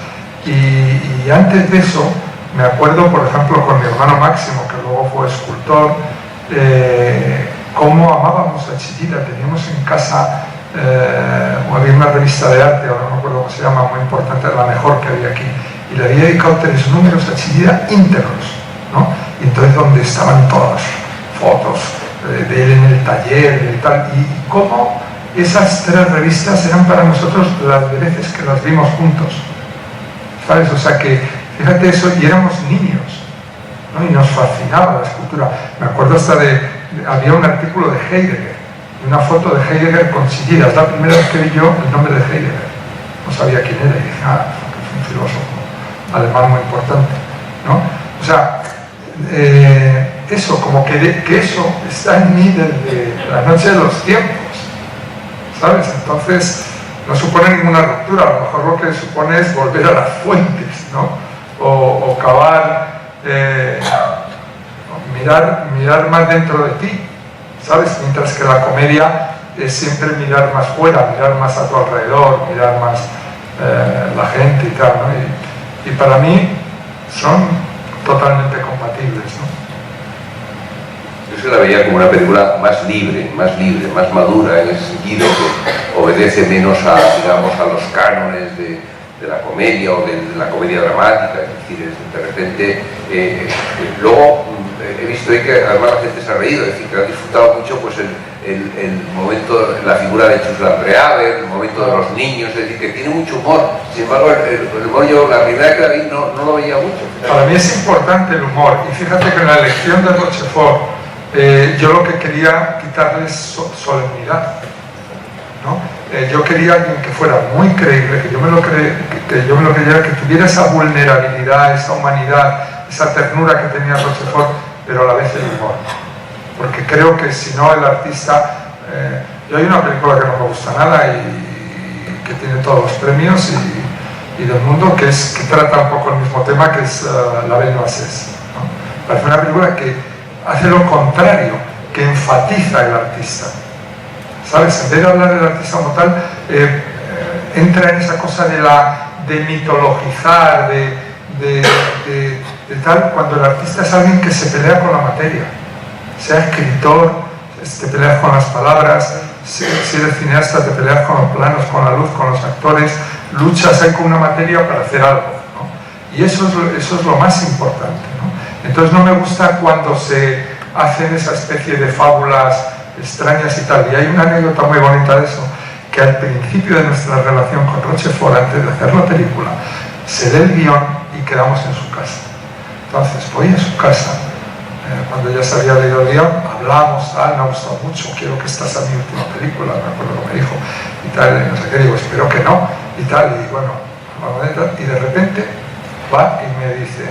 y antes de eso me acuerdo, por ejemplo, con mi hermano Máximo, que luego fue escultor, cómo amábamos a Chillida. Teníamos en casa, había una revista de arte, ahora no me acuerdo cómo se llama, muy importante, la mejor que había aquí, y le había dedicado 3 números a Chillida íntegros, ¿no? Y entonces donde estaban todas las fotos de él en el taller y tal, y cómo esas 3 revistas eran para nosotros las veces que las vimos juntos, ¿sabes? O sea que, fíjate eso, y éramos niños, ¿no? Y nos fascinaba la escultura. Me acuerdo hasta había un artículo de Heidegger, una foto de Heidegger con Chillida. Es la primera vez que vi yo el nombre de Heidegger. No sabía quién era y dije, es un filósofo alemán muy importante, ¿no? O sea, eso, como que eso está en mí desde la noche de los tiempos, ¿sabes? Entonces no supone ninguna ruptura, a lo mejor lo que supone es volver a las fuentes, ¿no? O cavar, mirar más dentro de ti, ¿sabes? Mientras que la comedia es siempre mirar más fuera, mirar más a tu alrededor, mirar más la gente y tal, ¿no? Y para mí son totalmente compatibles, ¿no? Yo se la veía como una película más libre, más madura, en ese sentido, que obedece menos digamos, a los cánones de la comedia o de la comedia dramática. Es decir, de repente, luego he visto ahí que además la gente se ha reído, es decir, que ha disfrutado mucho pues el momento, la figura de Chus Landreaber, el momento de los niños, es decir, que tiene mucho humor. Sin embargo, el humor yo la primera que la vi no lo veía mucho. Para mí es importante el humor, y fíjate que en la elección de Rochefort yo lo que quería quitarle es solemnidad, ¿no? Yo quería alguien que fuera muy creíble, que yo me lo creyera, que tuviera esa vulnerabilidad, esa humanidad, esa ternura que tenía Rochefort, pero a la vez el humor. Porque creo que si no el artista... yo hay una película que no me gusta nada y que tiene todos los premios y del mundo, que trata un poco el mismo tema, que es La Belle Noises, ¿no? Parece una película que hace lo contrario, que enfatiza el artista, ¿sabes? En vez de hablar del artista como tal, entra en esa cosa de mitologizar, de tal, cuando el artista es alguien que se pelea con la materia, sea escritor, te peleas con las palabras, si eres cineasta te peleas con los planos, con la luz, con los actores, luchas ahí con una materia para hacer algo, ¿no? Y eso es lo más importante, ¿no? Entonces no me gusta cuando se hacen esa especie de fábulas extrañas y tal, y hay una anécdota muy bonita de eso, que al principio de nuestra relación con Rochefort, antes de hacer la película, se lee el guión y quedamos en su casa. Entonces voy a su casa, cuando ya se había leído el guión, hablamos, me ha gustado mucho, quiero que esta sea mi última película, me acuerdo que me dijo, y tal, y no sé qué, digo, espero que no, y tal, y bueno, y de repente va y me dice,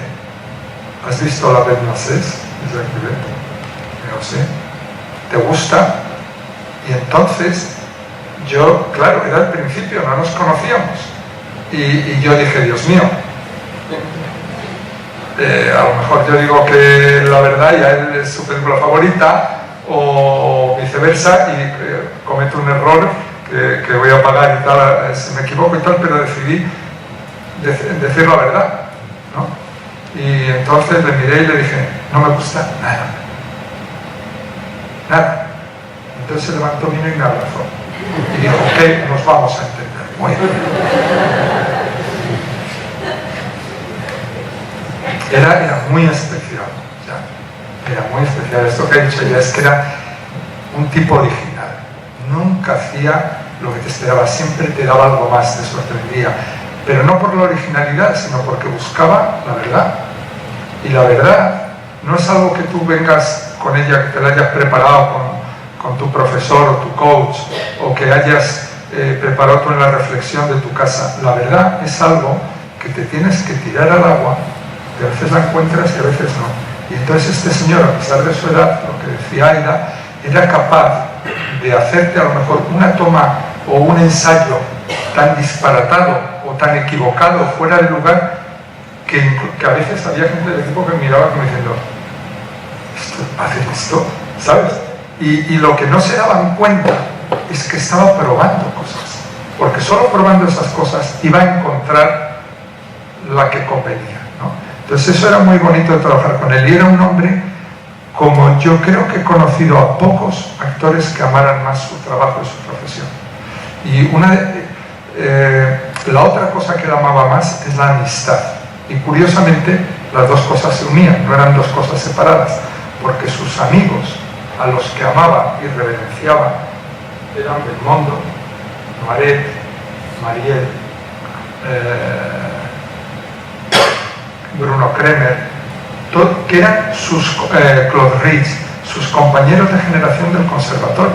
¿has visto La Belle Française? Digo, sí. ¿Te gusta? Y entonces yo, claro, era el principio, no nos conocíamos, y yo dije, Dios mío, a lo mejor yo digo que la verdad ya él es su película favorita o viceversa y cometo un error que voy a pagar y tal, si me equivoco y tal, pero decidí decir la verdad, ¿no? Y entonces le miré y le dije, no me gusta nada. Entonces se levantó, vino y me abrazó y dijo, ok, nos vamos a entender. Muy bien. Era muy especial, ya. Era muy especial. Esto que he dicho ya es que era un tipo original. Nunca hacía lo que te esperaba, siempre te daba algo más, te sorprendía. Pero no por la originalidad, sino porque buscaba la verdad. Y la verdad no es algo que tú vengas con ella, que te la hayas preparado con tu profesor o tu coach, o que hayas preparado tú en la reflexión de tu casa. La verdad es algo que te tienes que tirar al agua, que a veces la encuentras y a veces no. Y entonces este señor, a pesar de su edad, lo que decía Aida, era capaz de hacerte a lo mejor una toma o un ensayo tan disparatado o tan equivocado, fuera de lugar, que a veces había gente del equipo que miraba como diciendo, ¿hacer esto? ¿Sabes? Y lo que no se daban cuenta es que estaba probando cosas, porque solo probando esas cosas iba a encontrar la que convenía, ¿no? Entonces eso era muy bonito de trabajar con él, y era un hombre como yo creo que he conocido a pocos actores que amaran más su trabajo y su profesión. Y la otra cosa que él amaba más es la amistad, y curiosamente las dos cosas se unían, no eran dos cosas separadas, porque sus amigos a los que amaba y reverenciaba eran Belmondo, Noiret, Mariel, Bruno Kremer, que eran Claude Rich, sus compañeros de generación del conservatorio.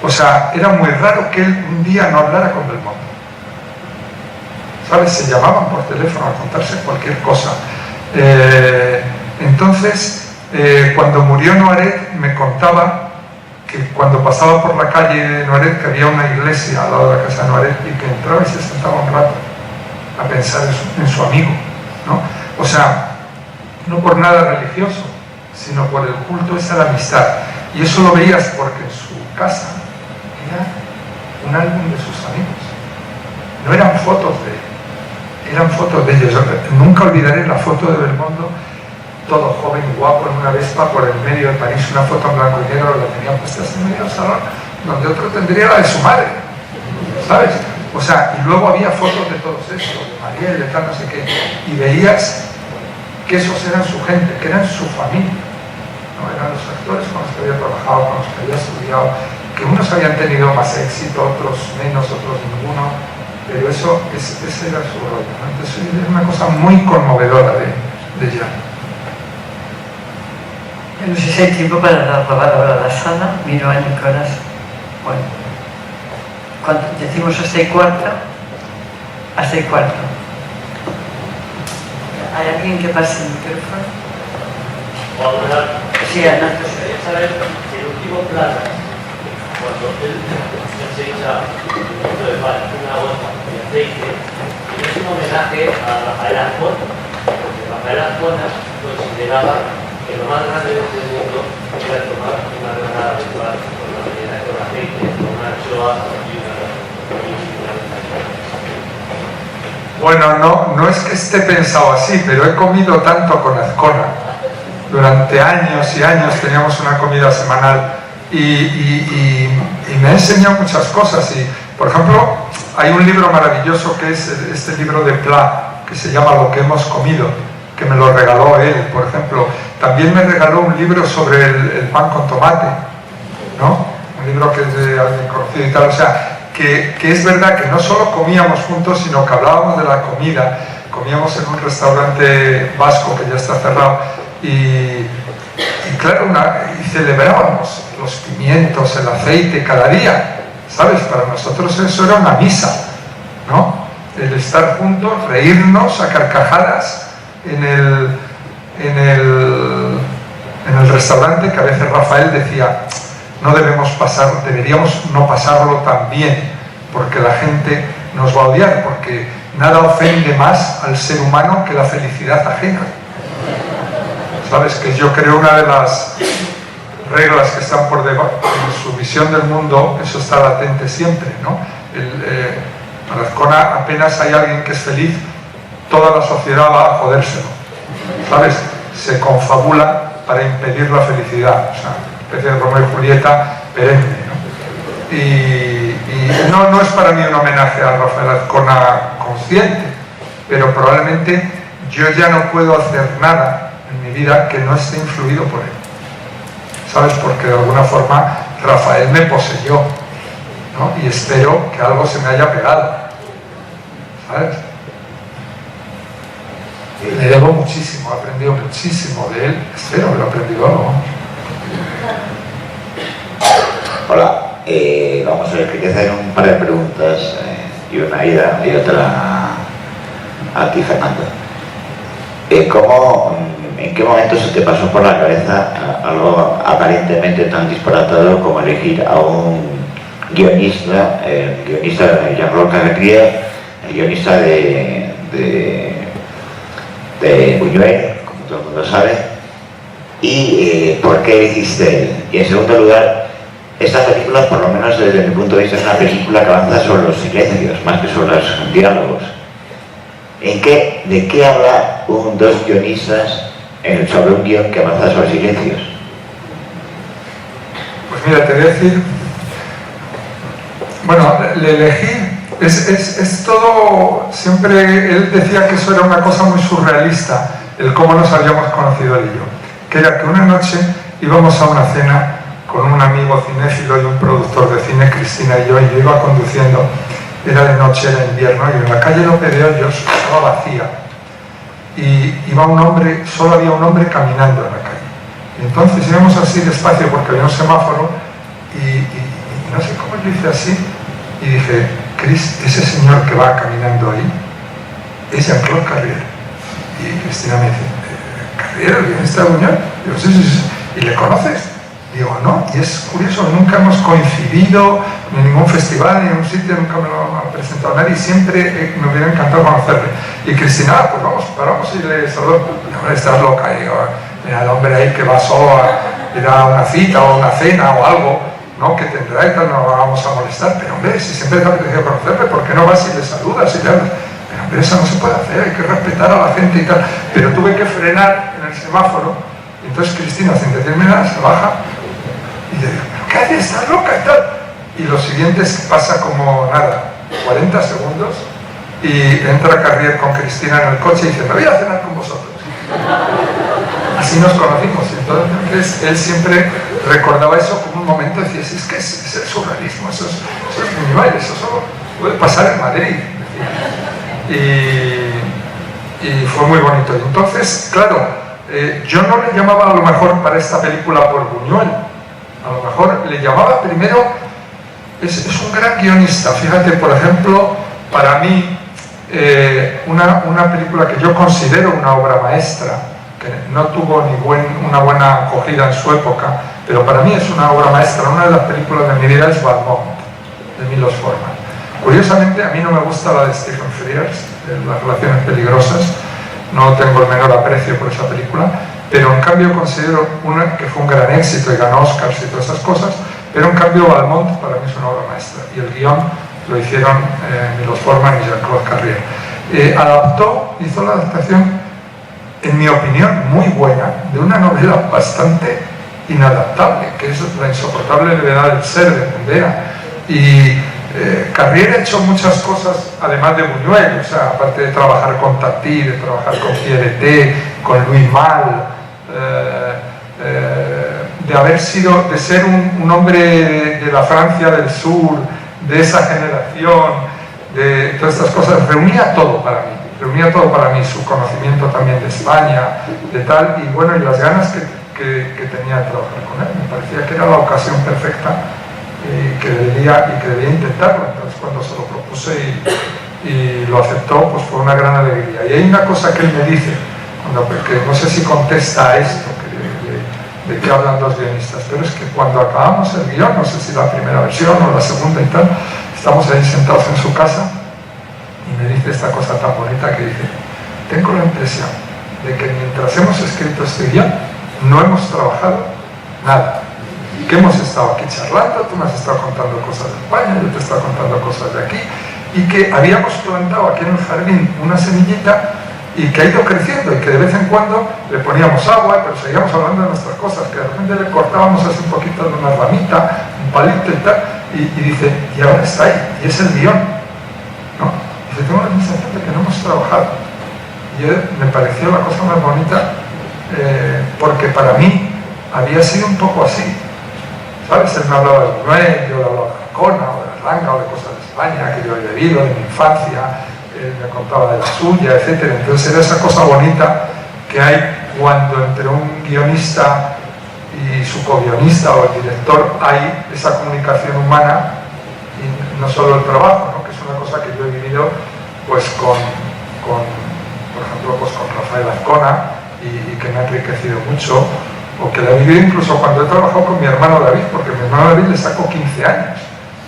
O sea, era muy raro que él un día no hablara con Belmondo. ¿Sabes? Se llamaban por teléfono a contarse cualquier cosa. Entonces, cuando murió Noiret, me contaba que cuando pasaba por la calle de Noiret, que había una iglesia al lado de la casa de Noiret, y que entraba y se sentaba un rato a pensar en su amigo, ¿no? O sea, no por nada religioso, sino por el culto esa de la amistad. Y eso lo veías porque en su casa era un álbum de sus amigos. No eran fotos de él, eran fotos de ellos. Yo nunca olvidaré la foto de Belmondo, todo joven y guapo en una Vespa por el medio de París, una foto en blanco y negro, la tenía puesta en medio del salón, donde otro tendría la de su madre, ¿sabes? O sea, y luego había fotos de todos esos, de Mariel, de tal, no sé qué, y veías que esos eran su gente, que eran su familia, ¿no? Eran los actores con los que había trabajado, con los que había estudiado, que unos habían tenido más éxito, otros menos, otros ninguno, pero ese era su rollo, ¿no? Entonces es una cosa muy conmovedora de Jan. No sé si hay tiempo para robar ahora la sala. Miro a Nicolás. Bueno, cuando decimos hasta y cuarto, hasta y cuarto. ¿Hay alguien que pase el micrófono? Sí, Ana. Quería saber el último plano, cuando él se echa un poquito de pan, una gota de aceite, es un homenaje a Rafael Arjona, porque Rafael Arjona consideraba que lo más grande de este mundo era tomar una granada de pan con la rellena con aceite, con una anchoa y una Bueno, no es que esté pensado así, pero he comido tanto con Azcona. Durante años y años teníamos una comida semanal y me ha enseñado muchas cosas. Y, por ejemplo, hay un libro maravilloso que es este libro de Pla, que se llama Lo que hemos comido, que me lo regaló él, por ejemplo. También me regaló un libro sobre el pan con tomate, ¿no? Un libro que es de alguien conocido y tal. O sea, que es verdad que no solo comíamos juntos, sino que hablábamos de la comida. Comíamos en un restaurante vasco que ya está cerrado y claro, y celebrábamos los pimientos, el aceite cada día, ¿sabes? Para nosotros eso era una misa, ¿no? El estar juntos, reírnos a carcajadas en el restaurante, que a veces Rafael decía, deberíamos no pasarlo tan bien, porque la gente nos va a odiar, porque nada ofende más al ser humano que la felicidad ajena. ¿Sabes? Que yo creo una de las reglas que están por debajo en su visión del mundo, eso está latente siempre, ¿no? Para Azcona apenas hay alguien que es feliz, toda la sociedad va a jodérselo, ¿sabes? Se confabula para impedir la felicidad, o sea, especie de Romeo y Julieta perenne, ¿no? Y no es para mí un homenaje a Rafael Azcona consciente, pero probablemente yo ya no puedo hacer nada en mi vida que no esté influido por él, ¿sabes? Porque de alguna forma Rafael me poseyó, ¿no? Y espero que algo se me haya pegado, ¿sabes? Le debo muchísimo, he aprendido muchísimo de él, espero haber aprendido algo. Hola, vamos a ver, quería hacer un par de preguntas y una ida y otra a ti, Fernando. ¿En qué momento se te pasó por la cabeza algo aparentemente tan disparatado como elegir a un guionista, el guionista de Jean-Claude Carrier, el guionista de Buñuel, como todo el mundo sabe, y por qué elegiste él? Y en segundo lugar, esta película, por lo menos desde mi punto de vista, es una película que avanza sobre los silencios, más que sobre los diálogos. ¿De qué habla dos guionistas sobre un guión que avanza sobre silencios? Pues mira, te voy a decir, bueno, le elegí, es todo, siempre él decía que eso era una cosa muy surrealista, el cómo nos habíamos conocido él y yo, que era que una noche íbamos a una cena con un amigo cinéfilo y un productor de cine, Cristina y yo iba conduciendo, era de noche, era invierno, y en la calle Lope de Hoyos estaba vacía, y iba un hombre, solo había un hombre caminando en la calle, y entonces íbamos así despacio porque había un semáforo, y no sé cómo yo hice así, y dije, Cris, ese señor que va caminando ahí es Jean-Claude Carrier. Y Cristina me dice, ¿Carrier, el guionista de Buñuel? Digo, sí. ¿Y le conoces? Digo, no, y es curioso, nunca hemos coincidido ni en ningún festival, ni en un sitio, nunca me lo ha presentado a nadie, y siempre me hubiera encantado conocerle. Y Cristina, pues vamos y le saludo. Hombre, estás loca, y digo, mira, el hombre ahí que va solo a ir a una cita o una cena o algo, ¿no? Que tendrá y tal, no vamos a molestar, pero hombre, si siempre te ha apetecido conocerle, ¿por qué no vas y le saludas y le hablas? Pero hombre, eso no se puede hacer, hay que respetar a la gente y tal. Pero tuve que frenar en el semáforo, y entonces Cristina, sin decirme nada, se baja y le digo, ¿pero qué haces? ¿Estás loca y tal? Y lo siguiente es que pasa como nada, 40 segundos, y entra Carrier con Cristina en el coche y dice, me voy a cenar con vosotros. Así nos conocimos, y entonces él siempre recordaba eso como un momento, decía, es que es el surrealismo, eso es Buñuel, eso solo puede pasar en Madrid. Y fue muy bonito. Y entonces, claro, yo no le llamaba a lo mejor para esta película por Buñuel, a lo mejor le llamaba primero, es un gran guionista. Fíjate, por ejemplo, para mí, una película que yo considero una obra maestra, que no tuvo una buena acogida en su época, pero para mí es una obra maestra, una de las películas de mi vida es Valmont, de Milos Forman. Curiosamente, a mí no me gusta la de Stephen Frears, de Las relaciones peligrosas, no tengo el menor aprecio por esa película, pero en cambio considero una que fue un gran éxito y ganó Oscars y todas esas cosas, pero en cambio Valmont para mí es una obra maestra, y el guión lo hicieron Milos Forman y Jean-Claude Carrier. hizo la adaptación, en mi opinión, muy buena, de una novela bastante inadaptable, que es La insoportable levedad del ser, de Kundera. Y Carrier ha hecho muchas cosas, además de Buñuel, o sea, aparte de trabajar con Tati, de trabajar con Pierreté, con Louis Malle, de ser un hombre de la Francia del Sur, de esa generación, de todas estas cosas, reunía todo para mí, su conocimiento también de España, de tal, y bueno, y las ganas que tenía de trabajar con él. Me parecía que era la ocasión perfecta y que debía intentarlo. Entonces, cuando se lo propuse y lo aceptó, pues fue una gran alegría. Y hay una cosa que él me dice, porque no sé si contesta a esto, de qué hablan los guionistas, pero es que cuando acabamos el guión, no sé si la primera versión o la segunda y tal, estamos ahí sentados en su casa y me dice esta cosa tan bonita que dice: tengo la impresión de que mientras hemos escrito este guión no hemos trabajado nada, que hemos estado aquí charlando, tú me has estado contando cosas de España, yo te he estado contando cosas de aquí, y que habíamos plantado aquí en el jardín una semillita y que ha ido creciendo, y que de vez en cuando le poníamos agua, pero seguíamos hablando de nuestras cosas, que de repente le cortábamos así un poquito de una ramita, un palito y tal, y dice, y ahora está ahí, y es el guión, ¿no? Dice, tengo la sensación de que no hemos trabajado. Y me pareció la cosa más bonita, porque para mí había sido un poco así, ¿sabes? Él me hablaba de Buñuel, yo le hablaba de Arcona, o de Ranga, o de cosas de España que yo he vivido, de mi infancia, me contaba de la suya, etc. Entonces era esa cosa bonita que hay cuando entre un guionista y su co-guionista o el director hay esa comunicación humana, y no solo el trabajo, ¿no? Que es una cosa que yo he vivido pues por ejemplo, pues con Rafael Azcona, y que me ha enriquecido mucho, o que la he vivido incluso cuando he trabajado con mi hermano David, porque a mi hermano David le sacó 15 años,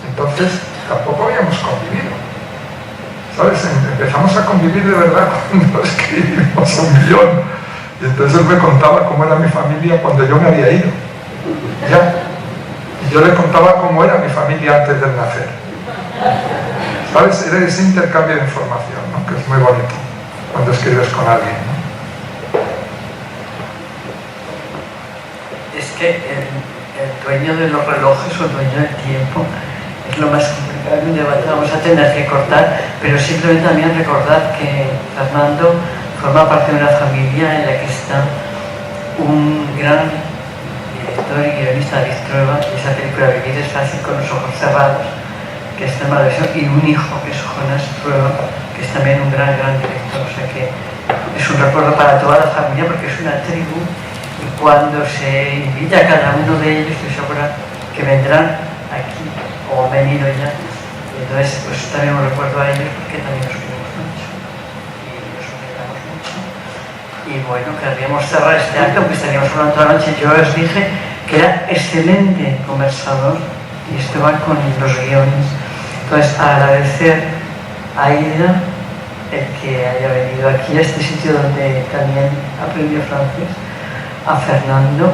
entonces tampoco habíamos convivido, ¿sabes? Empezamos a convivir de verdad cuando escribimos un guión, y entonces él me contaba cómo era mi familia cuando yo me había ido, ya, y yo le contaba cómo era mi familia antes de nacer, ¿sabes? Era ese intercambio de información, ¿no? Que es muy bonito cuando escribes con alguien, ¿no? Es que el dueño de los relojes o el dueño del tiempo es lo más complicado, un debate vamos a tener que cortar, pero simplemente también recordar que Fernando forma parte de una familia en la que está un gran director y guionista, David Trueba, y esa película Vivir es fácil con los ojos cerrados, que está maravilloso, y un hijo que es Jonás Trueba, que es también un gran director, o sea que es un recuerdo para toda la familia porque es una tribu. Y cuando se invita a cada uno de ellos, estoy segura que vendrán aquí o han venido ya. Y entonces, pues también un recuerdo a ellos porque también nos queremos mucho y nos alegramos mucho. Y bueno, querríamos cerrar este acto, aunque estaríamos hablando toda la noche. Yo os dije que era excelente conversador y esto va con los guiones. Entonces, agradecer a Aida el que haya venido aquí a este sitio donde también aprendió francés, a Fernando,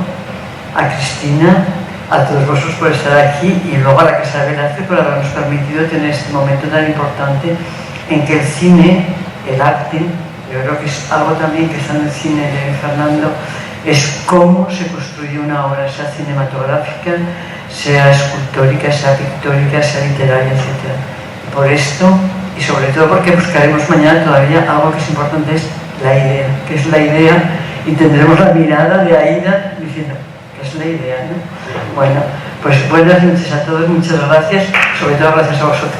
a Cristina, a todos vosotros por estar aquí, y luego a la Casa de Velázquez por habernos permitido tener este momento tan importante en que el cine, el arte, yo creo que es algo también que está en el cine de Fernando, es cómo se construye una obra, sea cinematográfica, sea escultórica, sea pictórica, sea literaria, etc. Por esto, y sobre todo porque buscaremos mañana todavía algo que es importante, es la idea, que es la idea. Y tendremos la mirada de Aida diciendo, que es la idea, ¿no? Bueno, pues buenas noches a todos, muchas gracias, sobre todo gracias a vosotros.